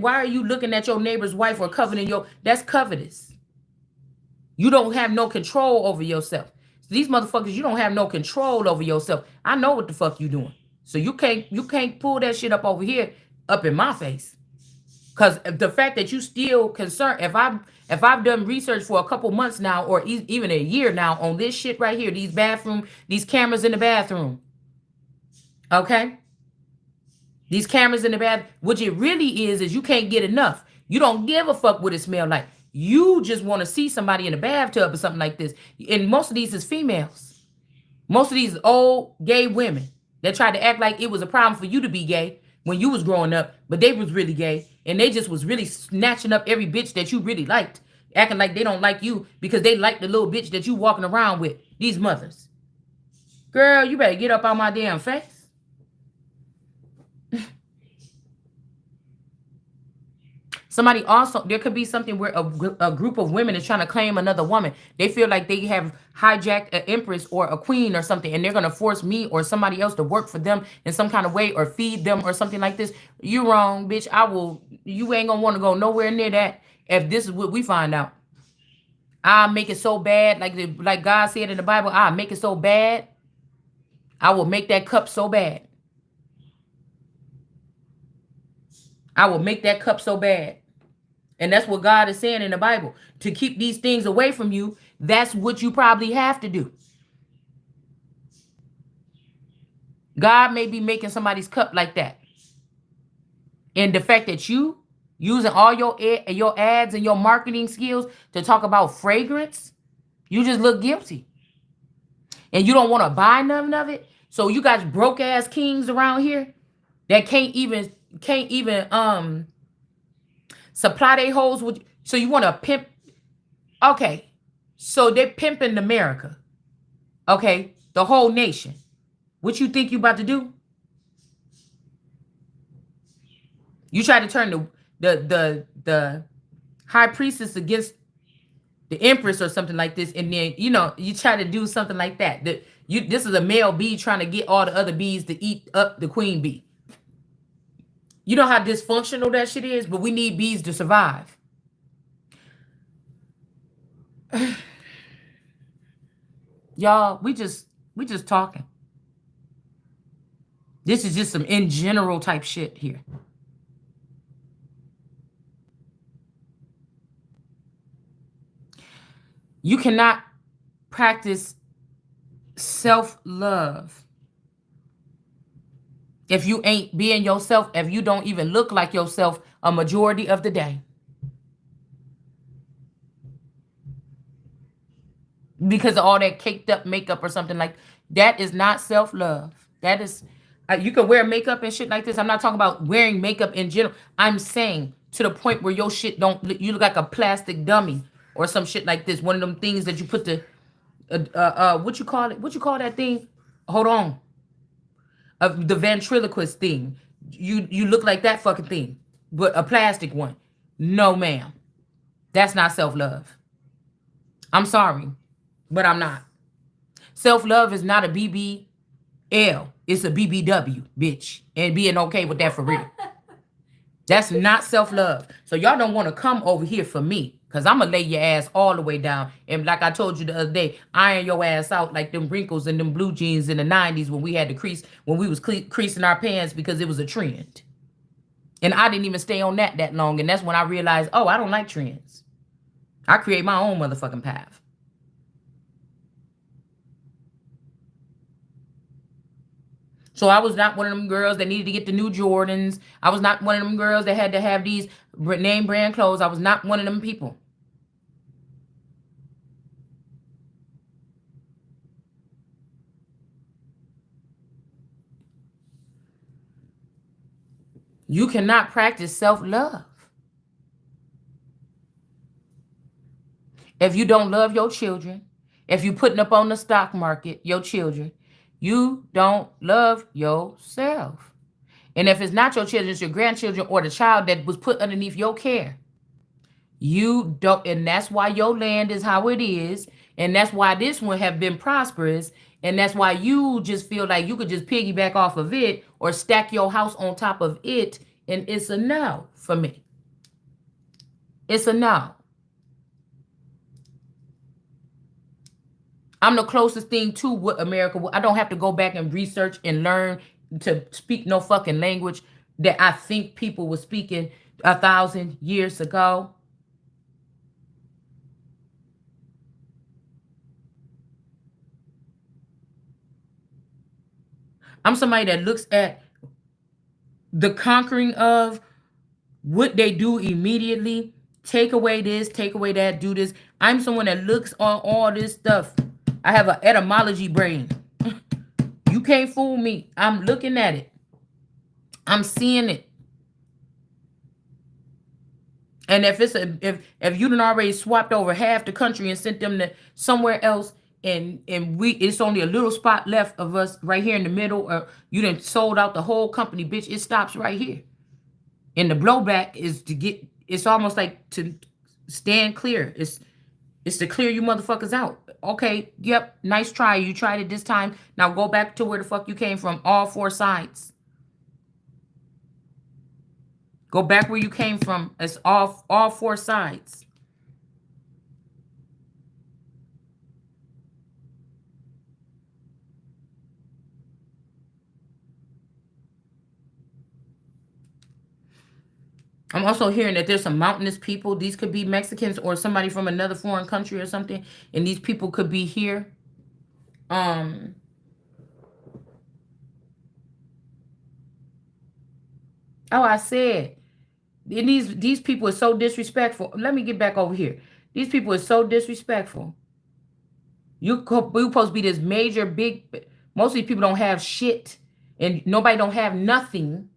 your neighbor's wife or coveting that's covetous. You don't have no control over yourself. These motherfuckers, you don't have no control over yourself. I know what the fuck you doing. So you can't pull that shit up over here up in my face. Cause the fact that you still concerned, if I've done research for a couple months now, or even a year now on this shit right here, these cameras in the bathroom. Okay? These cameras in the bath, what it really is you can't get enough. You don't give a fuck what it smell like. You just want to see somebody in a bathtub or something like this. And most of these is females. Most of these old gay women that tried to act like it was a problem for you to be gay when you was growing up, but they was really gay. And they just was really snatching up every bitch that you really liked. Acting like they don't like you because they like the little bitch that you walking around with. These mothers. Girl, you better get up on my damn face. Somebody also, there could be something where a group of women is trying to claim another woman. They feel like they have hijacked an empress or a queen or something, and they're going to force me or somebody else to work for them in some kind of way or feed them or something like this. You wrong, bitch. You ain't going to want to go nowhere near that if this is what we find out. I'll make it so bad, like God said in the Bible, I'll make it so bad. I will make that cup so bad. I will make that cup so bad. And that's what God is saying in the Bible. To keep these things away from you, that's what you probably have to do. God may be making somebody's cup like that. And the fact that you using all your ads and your marketing skills to talk about fragrance, you just look guilty. And you don't want to buy none of it. So you got broke ass kings around here that can't even supply their hoes with. So you want to pimp. Okay. So they're pimping America. Okay. The whole nation. What you think you about to do? You try to turn the high priestess against the Empress or something like this, and then you try to do something like that. This is a male bee trying to get all the other bees to eat up the queen bee. You know how dysfunctional that shit is, but we need bees to survive. Y'all, we just talking. This is just some in general type shit here. You cannot practice self-love if you ain't being yourself, if you don't even look like yourself a majority of the day. Because of all that caked up makeup or something like that is not self-love. That is you can wear makeup and shit like this. I'm not talking about wearing makeup in general. I'm saying to the point where your shit don't you look like a plastic dummy or some shit like this. One of them things that you put the what you call it? What you call that thing? Hold on. Of the ventriloquist thing. You look like that fucking thing, but a plastic one. No, ma'am. That's not self-love. I'm sorry, but I'm not. Self-love is not a BBL. It's a BBW, bitch. And being okay with that for real. That's not self-love. So y'all don't want to come over here for me. Because I'm going to lay your ass all the way down. And like I told you the other day, iron your ass out like them wrinkles and them blue jeans in the 90s when we had to crease, when we was creasing our pants because it was a trend. And I didn't even stay on that long. And that's when I realized, oh, I don't like trends. I create my own motherfucking path. So I was not one of them girls that needed to get the new Jordans. I was not one of them girls that had to have these name brand clothes. I was not one of them people. You cannot practice self-love if you don't love your children. If you putting up on the stock market, your children, you don't love yourself. And if it's not your children, it's your grandchildren or the child that was put underneath your care. You don't, and that's why your land is how it is, and that's why this one have been prosperous, and that's why you just feel like you could just piggyback off of it or stack your house on top of it, and it's a no for me. It's a no. I'm the closest thing to what America. I don't have to go back and research and learn to speak no fucking language that I think people were speaking 1,000 years ago. I'm somebody that looks at the conquering of what they do immediately. Take away this, take away that, do this. I'm someone that looks on all this stuff. I have an etymology brain. You can't fool me. I'm looking at it. I'm seeing it. And if it's if you done already swapped over half the country and sent them to somewhere else, and it's only a little spot left of us right here in the middle, or you done sold out the whole company, bitch, it stops right here. And the blowback is to get, it's almost like to stand clear. It's to clear you motherfuckers out. Okay, yep, nice try. You tried it this time. Now go back to where the fuck you came from, all four sides. Go back where you came from. It's all four sides. I'm also hearing that there's some mountainous people. These could be Mexicans or somebody from another foreign country or something. And these people could be here. Oh, I said, and these people are so disrespectful. Let me get back over here. These people are so disrespectful. You supposed to be this major big. Most of these people don't have shit, and nobody don't have nothing,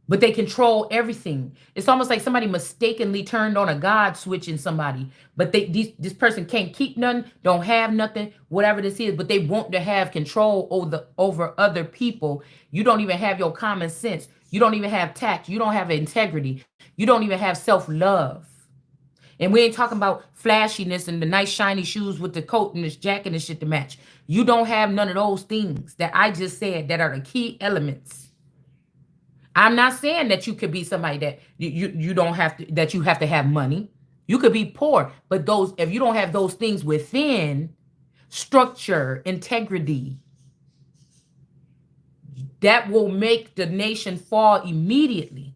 but they control everything. It's almost like somebody mistakenly turned on a God switch in somebody, but this person can't keep nothing, don't have nothing, whatever this is, but they want to have control over other people. You don't even have your common sense. You don't even have tact. You don't have integrity. You don't even have self-love. And we ain't talking about flashiness and the nice shiny shoes with the coat and this jacket and shit to match. You don't have none of those things that I just said that are the key elements. I'm not saying that you could be somebody that you don't have to, that you have to have money. You could be poor, but those, if you don't have those things within, structure, integrity, that will make the nation fall immediately.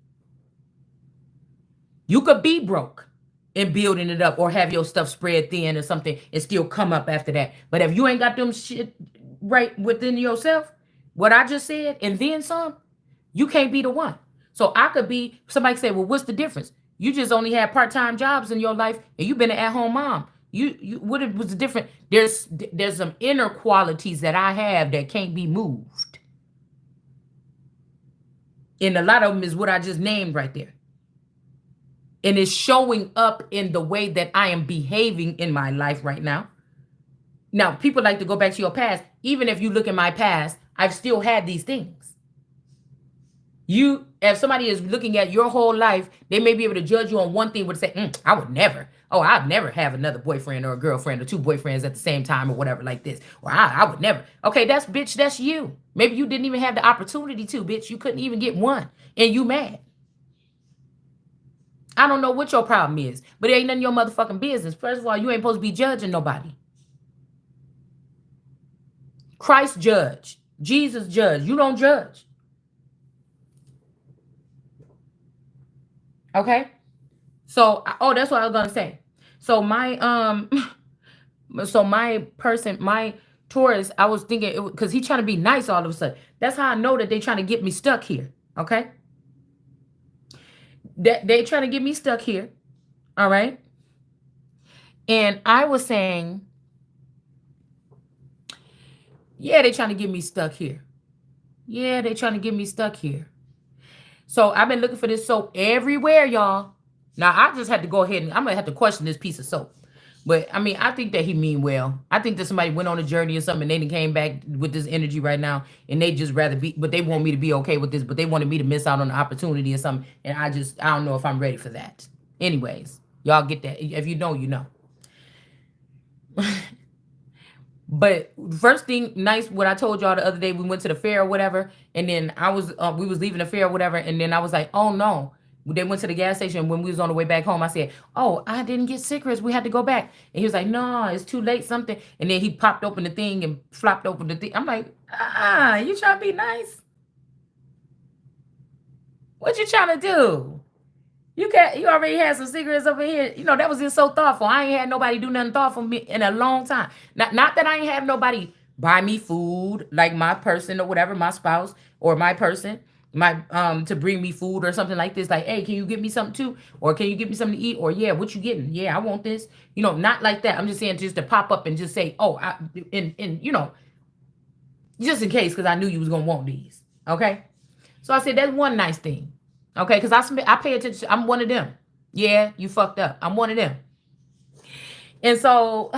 You could be broke and building it up, or have your stuff spread thin or something and still come up after that. But if you ain't got them shit right within yourself, what I just said, and then some, you can't be the one. So I could be, somebody say, well, what's the difference? You just only had part-time jobs in your life and you've been an at-home mom. You what was the difference? There's some inner qualities that I have that can't be moved. And a lot of them is what I just named right there. And it's showing up in the way that I am behaving in my life right now. Now, people like to go back to your past. Even if you look at my past, I've still had these things. If somebody is looking at your whole life, they may be able to judge you on one thing, would say, I would never. Oh, I'd never have another boyfriend or a girlfriend or two boyfriends at the same time or whatever like this. Or I would never. Okay, that's you. Maybe you didn't even have the opportunity to, bitch. You couldn't even get one and you mad. I don't know what your problem is, but it ain't none of your motherfucking business. First of all, you ain't supposed to be judging nobody. Christ judged. Jesus judged. You don't judge. Okay? So, that's what I was going to say. So my my Taurus, I was thinking, because he's trying to be nice all of a sudden. That's how I know that they're trying to get me stuck here. Okay? That they trying to get me stuck here. All right? And I was saying, yeah, they trying to get me stuck here. Yeah, they trying to get me stuck here. So I've been looking for this soap everywhere, y'all. Now I just had to go ahead and I'm gonna have to question this piece of soap. But I mean, I think that he mean well. I think that somebody went on a journey or something and they came back with this energy right now and they just rather be, but they want me to be okay with this, but they wanted me to miss out on the opportunity or something. And I don't know if I'm ready for that. Anyways, y'all get that. If you know, you know. But first thing, nice, what I told y'all the other day, we went to the fair or whatever, and then we was leaving the fair or whatever, and then I was like, oh no. They went to the gas station. When we was on the way back home, I said, oh, I didn't get cigarettes. We had to go back. And he was like, no, it's too late, something. And then he popped open the thing and flopped open the thing. I'm like, you trying to be nice? What you trying to do? You already had some cigarettes over here. You know, that was just so thoughtful. I ain't had nobody do nothing thoughtful for me in a long time. Not that I ain't have nobody buy me food, like my person or whatever, my spouse or my person, to bring me food or something like this. Like, hey, can you get me something too? Or can you get me something to eat? Or yeah, what you getting? Yeah, I want this. You know, not like that. I'm just saying just to pop up and just say, oh, and you know, just in case, because I knew you was gonna want these. Okay. So I said that's one nice thing. Okay, because I pay attention. I'm one of them. Yeah, you fucked up. I'm one of them. And so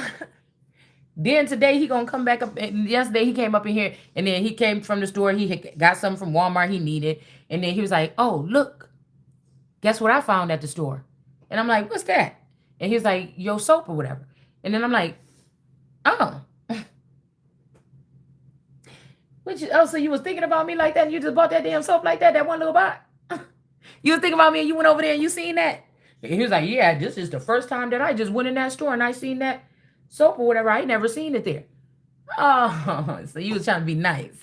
then today he gonna come back up. And yesterday he came up in here, and then he came from the store. He got something from Walmart he needed, and then he was like, "Oh, look, guess what I found at the store?" And I'm like, "What's that?" And he was like, "Your soap or whatever." And then I'm like, "Oh." So you was thinking about me like that, and you just bought that damn soap like that one little box? You was thinking about me and you went over there and you seen that? And he was like, yeah, this is the first time that I just went in that store and I seen that soap or whatever. I ain't never seen it there. Oh, so you was trying to be nice.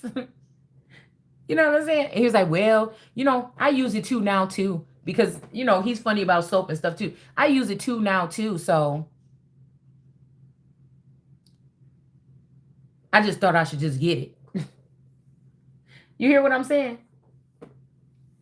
You know what I'm saying? And he was like, well, you know, I use it too now too. Because, you know, he's funny about soap and stuff too. I use it too now too. So I just thought I should just get it. You hear what I'm saying?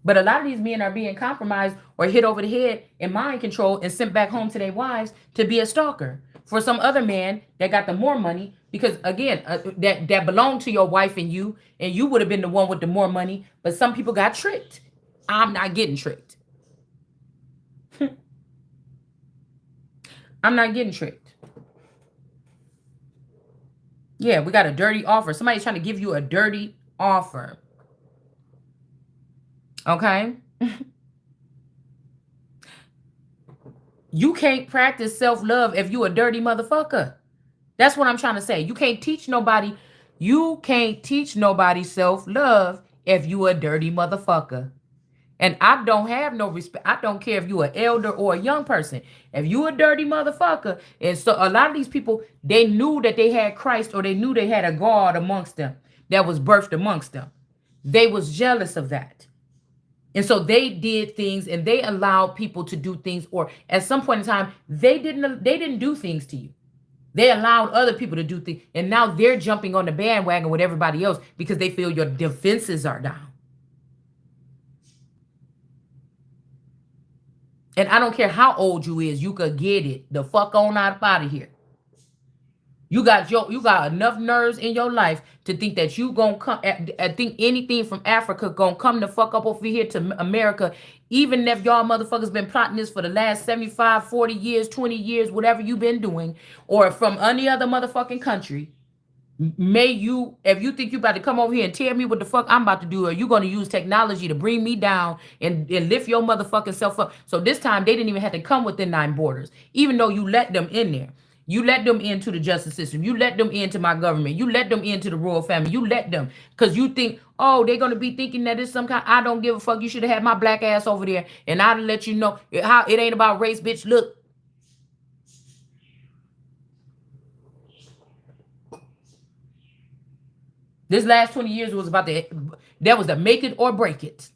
But a lot of these men are being compromised or hit over the head in mind control and sent back home to their wives to be a stalker for some other man that got the more money. Because again, that belonged to your wife and you would have been the one with the more money. But some people got tricked. I'm not getting tricked. I'm not getting tricked. Yeah, we got a dirty offer. Somebody's trying to give you a dirty offer. Okay. You can't practice self-love if you a dirty motherfucker. That's what I'm trying to say. You can't teach nobody. You can't teach nobody self-love if you a dirty motherfucker. And I don't have no respect. I don't care if you an elder or a young person. If you a dirty motherfucker, and so a lot of these people, they knew that they had Christ or they knew they had a God amongst them that was birthed amongst them. They was jealous of that. And so they did things and they allowed people to do things, or at some point in time, they didn't do things to you. They allowed other people to do things. And now they're jumping on the bandwagon with everybody else because they feel your defenses are down. And I don't care how old you is, you could get it the fuck on out of here. You got enough nerves in your life to think that you gonna come. I think anything from Africa gonna come the fuck up over here to America, even if y'all motherfuckers been plotting this for the last 75, 40 years, 20 years, whatever you been doing, or from any other motherfucking country. May you, if you think you about to come over here and tell me what the fuck I'm about to do, or you going to use technology to bring me down and lift your motherfucking self up. So this time they didn't even have to come within 9 borders, even though you let them in there. You let them into the justice system. You let them into my government. You let them into the royal family. You let them, because you think, oh, they're going to be thinking that it's some kind. I don't give a fuck. You should have had my black ass over there, and I'd let you know how it ain't about race, bitch. Look. This last 20 years was about that was the make it or break it.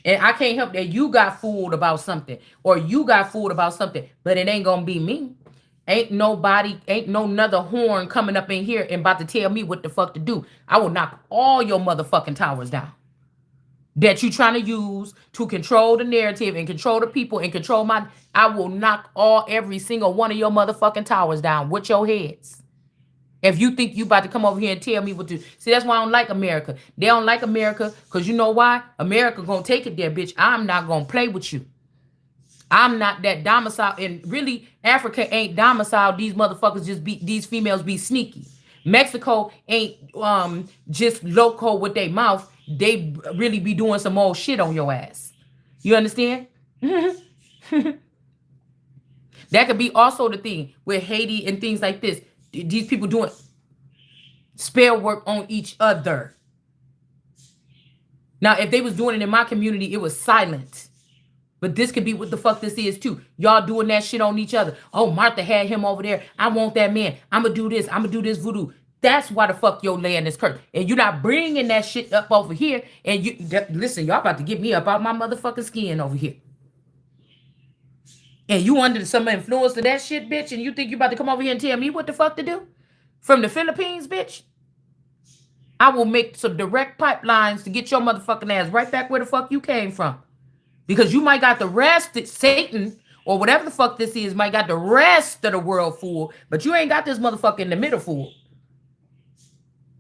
And I can't help that you got fooled about something, or you got fooled about something, but it ain't gonna be me. Ain't no another horn coming up in here and about to tell me what the fuck to do. I will knock all your motherfucking towers down that you trying to use to control the narrative and control the people and control my. I will knock every single one of your motherfucking towers down with your heads. If you think you about to come over here and tell me what to. See, that's why I don't like America. They don't like America because you know why? America gonna take it there, bitch. I'm not gonna play with you. I'm not that domicile. And really, Africa ain't domicile. These motherfuckers these females be sneaky. Mexico ain't just loco with their mouth. They really be doing some old shit on your ass. You understand? That could be also the thing with Haiti and things like this. These people doing spell work on each other. Now, if they was doing it in my community, it was silent. But this could be what the fuck this is too. Y'all doing that shit on each other. Oh, Martha had him over there. I want that man. I'm going to do this. I'm going to do this voodoo. That's why the fuck your land is cursed. And you're not bringing that shit up over here. And listen, y'all about to get me up out my motherfucking skin over here. And you under some influence of that shit, bitch, and you think you about to come over here and tell me what the fuck to do? From the Philippines, bitch? I will make some direct pipelines to get your motherfucking ass right back where the fuck you came from. Because you might got the rest, Satan, or whatever the fuck this is, might got the rest of the world fool, but you ain't got this motherfucker in the middle fool.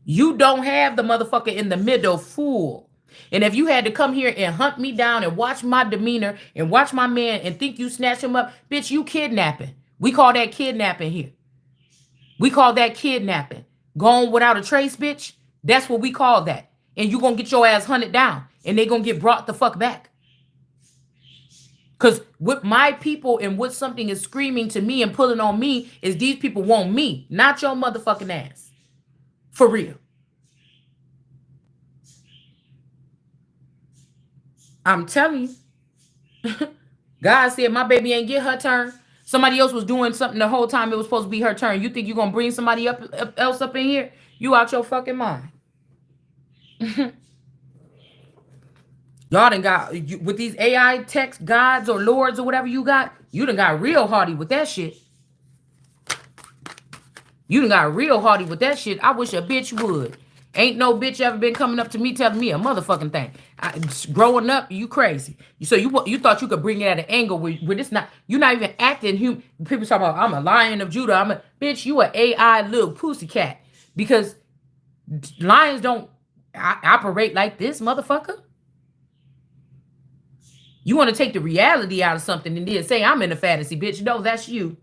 You don't have the motherfucker in the middle fool. And if you had to come here and hunt me down and watch my demeanor and watch my man and think you snatch him up, bitch, you kidnapping. We call that kidnapping here. We call that kidnapping. Gone without a trace, bitch. That's what we call that. And you gonna get your ass hunted down and they gonna get brought the fuck back. Because what my people and what something is screaming to me and pulling on me is these people want me, not your motherfucking ass. For real. I'm telling you. God said my baby ain't get her turn. Somebody else was doing something the whole time it was supposed to be her turn. You think you're going to bring somebody else up in here? You out your fucking mind. Y'all done got, with these AI text gods or lords or whatever you done got real hardy with that shit. You done got real hardy with that shit. I wish a bitch would. Ain't no bitch ever been coming up to me telling me a motherfucking thing. Growing up, you crazy. So you thought you could bring it at an angle where it's not. You're not even acting human. People talk about I'm a lion of Judah. Bitch. You an AI little pussycat because lions don't operate like this, motherfucker. You want to take the reality out of something and then say I'm in a fantasy, bitch. No, that's you.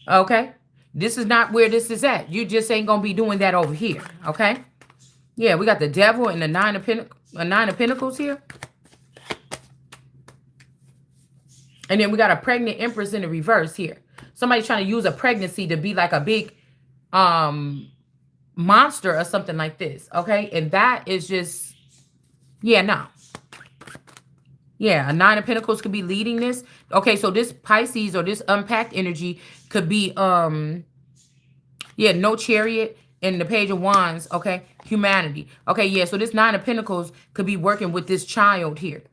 Okay, this is not where this is at. You just ain't gonna be doing that over here. Okay. Yeah, we got the devil and the nine of pentacles here. And then we got a pregnant empress in the reverse here. Somebody's trying to use a pregnancy to be like a big monster or something like this. Okay. And that is just, yeah, no. Yeah, a Nine of Pentacles could be leading this. Okay, so this Pisces or this unpacked energy could be, yeah, no Chariot and the Page of Wands. Okay, humanity. Okay, yeah, so this Nine of Pentacles could be working with this child here.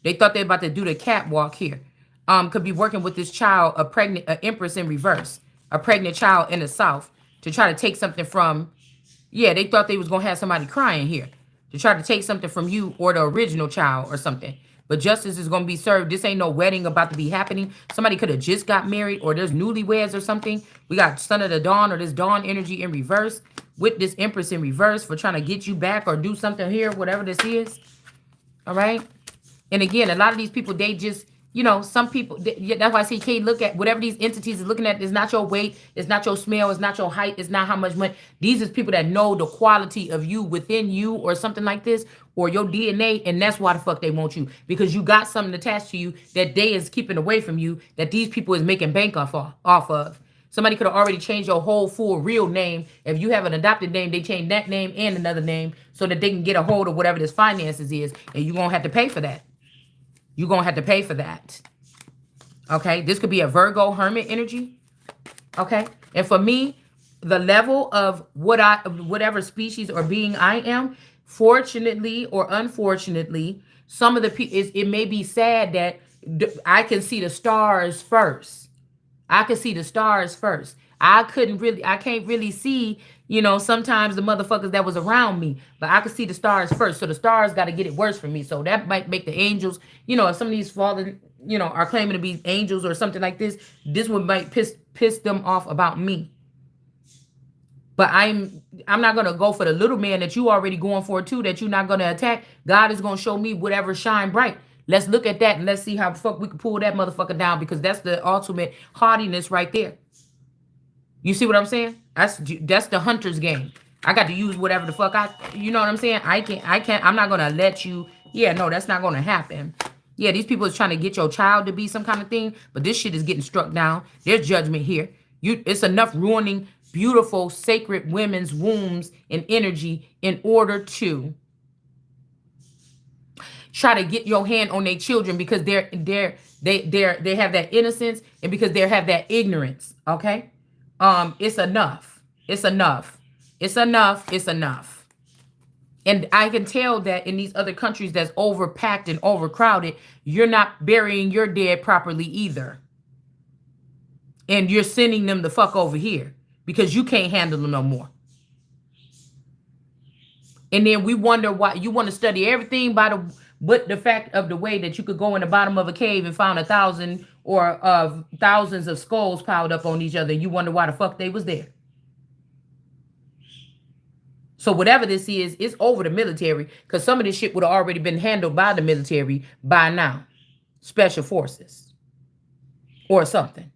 They thought they were about to do the catwalk here. Could be working with this child, a pregnant, an empress in reverse, a pregnant child in the south to try to take something from, yeah, they thought they was going to have somebody crying here to try to take something from you or the original child or something. But justice is going to be served. This ain't no wedding about to be happening. Somebody could have just got married or there's newlyweds or something. We got Son of the Dawn or this Dawn energy in reverse with this Empress in reverse for trying to get you back or do something here, whatever this is. All right. And again, a lot of these people, they just, you know, some people, that's why I say you can't look at whatever these entities are looking at. It's not your weight. It's not your smell. It's not your height. It's not how much money. These is people that know the quality of you within you or something like this or your DNA. And that's why the fuck they want you, because you got something attached to you that they is keeping away from you that these people is making bank off of. Somebody could have already changed your whole full real name. If you have an adopted name, they change that name and another name so that they can get a hold of whatever this finances is. And you're going to have to pay for that. You're going to have to pay for that. Okay. This could be a Virgo hermit energy. Okay. And for me, the level of whatever species or being I am, fortunately or unfortunately, some of the people, it may be sad that I can see the stars first. I can see the stars first. I can't really see, you know, sometimes the motherfuckers that was around me, but I could see the stars first. So the stars got to get it worse for me. So that might make the angels, you know, if some of these fallen, you know, are claiming to be angels or something like this, this one might piss them off about me. But I'm not going to go for the little man that you already going for too, that you're not going to attack. God is going to show me whatever shine bright. Let's look at that and let's see how the fuck we can pull that motherfucker down, because that's the ultimate hardiness right there. You see what I'm saying? That's the hunter's game. I got to use whatever the fuck you know what I'm saying? I'm not going to let you. Yeah, no, that's not going to happen. Yeah, these people is trying to get your child to be some kind of thing, but this shit is getting struck down. There's judgment here. It's enough ruining beautiful, sacred women's wombs and energy in order to try to get your hand on their children, because they have that innocence and because they have that ignorance. Okay. It's enough. It's enough. It's enough. It's enough. And I can tell that in these other countries that's overpacked and overcrowded, you're not burying your dead properly either. And you're sending them the fuck over here because you can't handle them no more. And then we wonder why you want to study everything by the fact of the way that you could go in the bottom of a cave and find 1,000 or thousands of skulls piled up on each other. You wonder why the fuck they was there. So whatever this is, it's over the military, because some of this shit would have already been handled by the military by now. Special forces or something.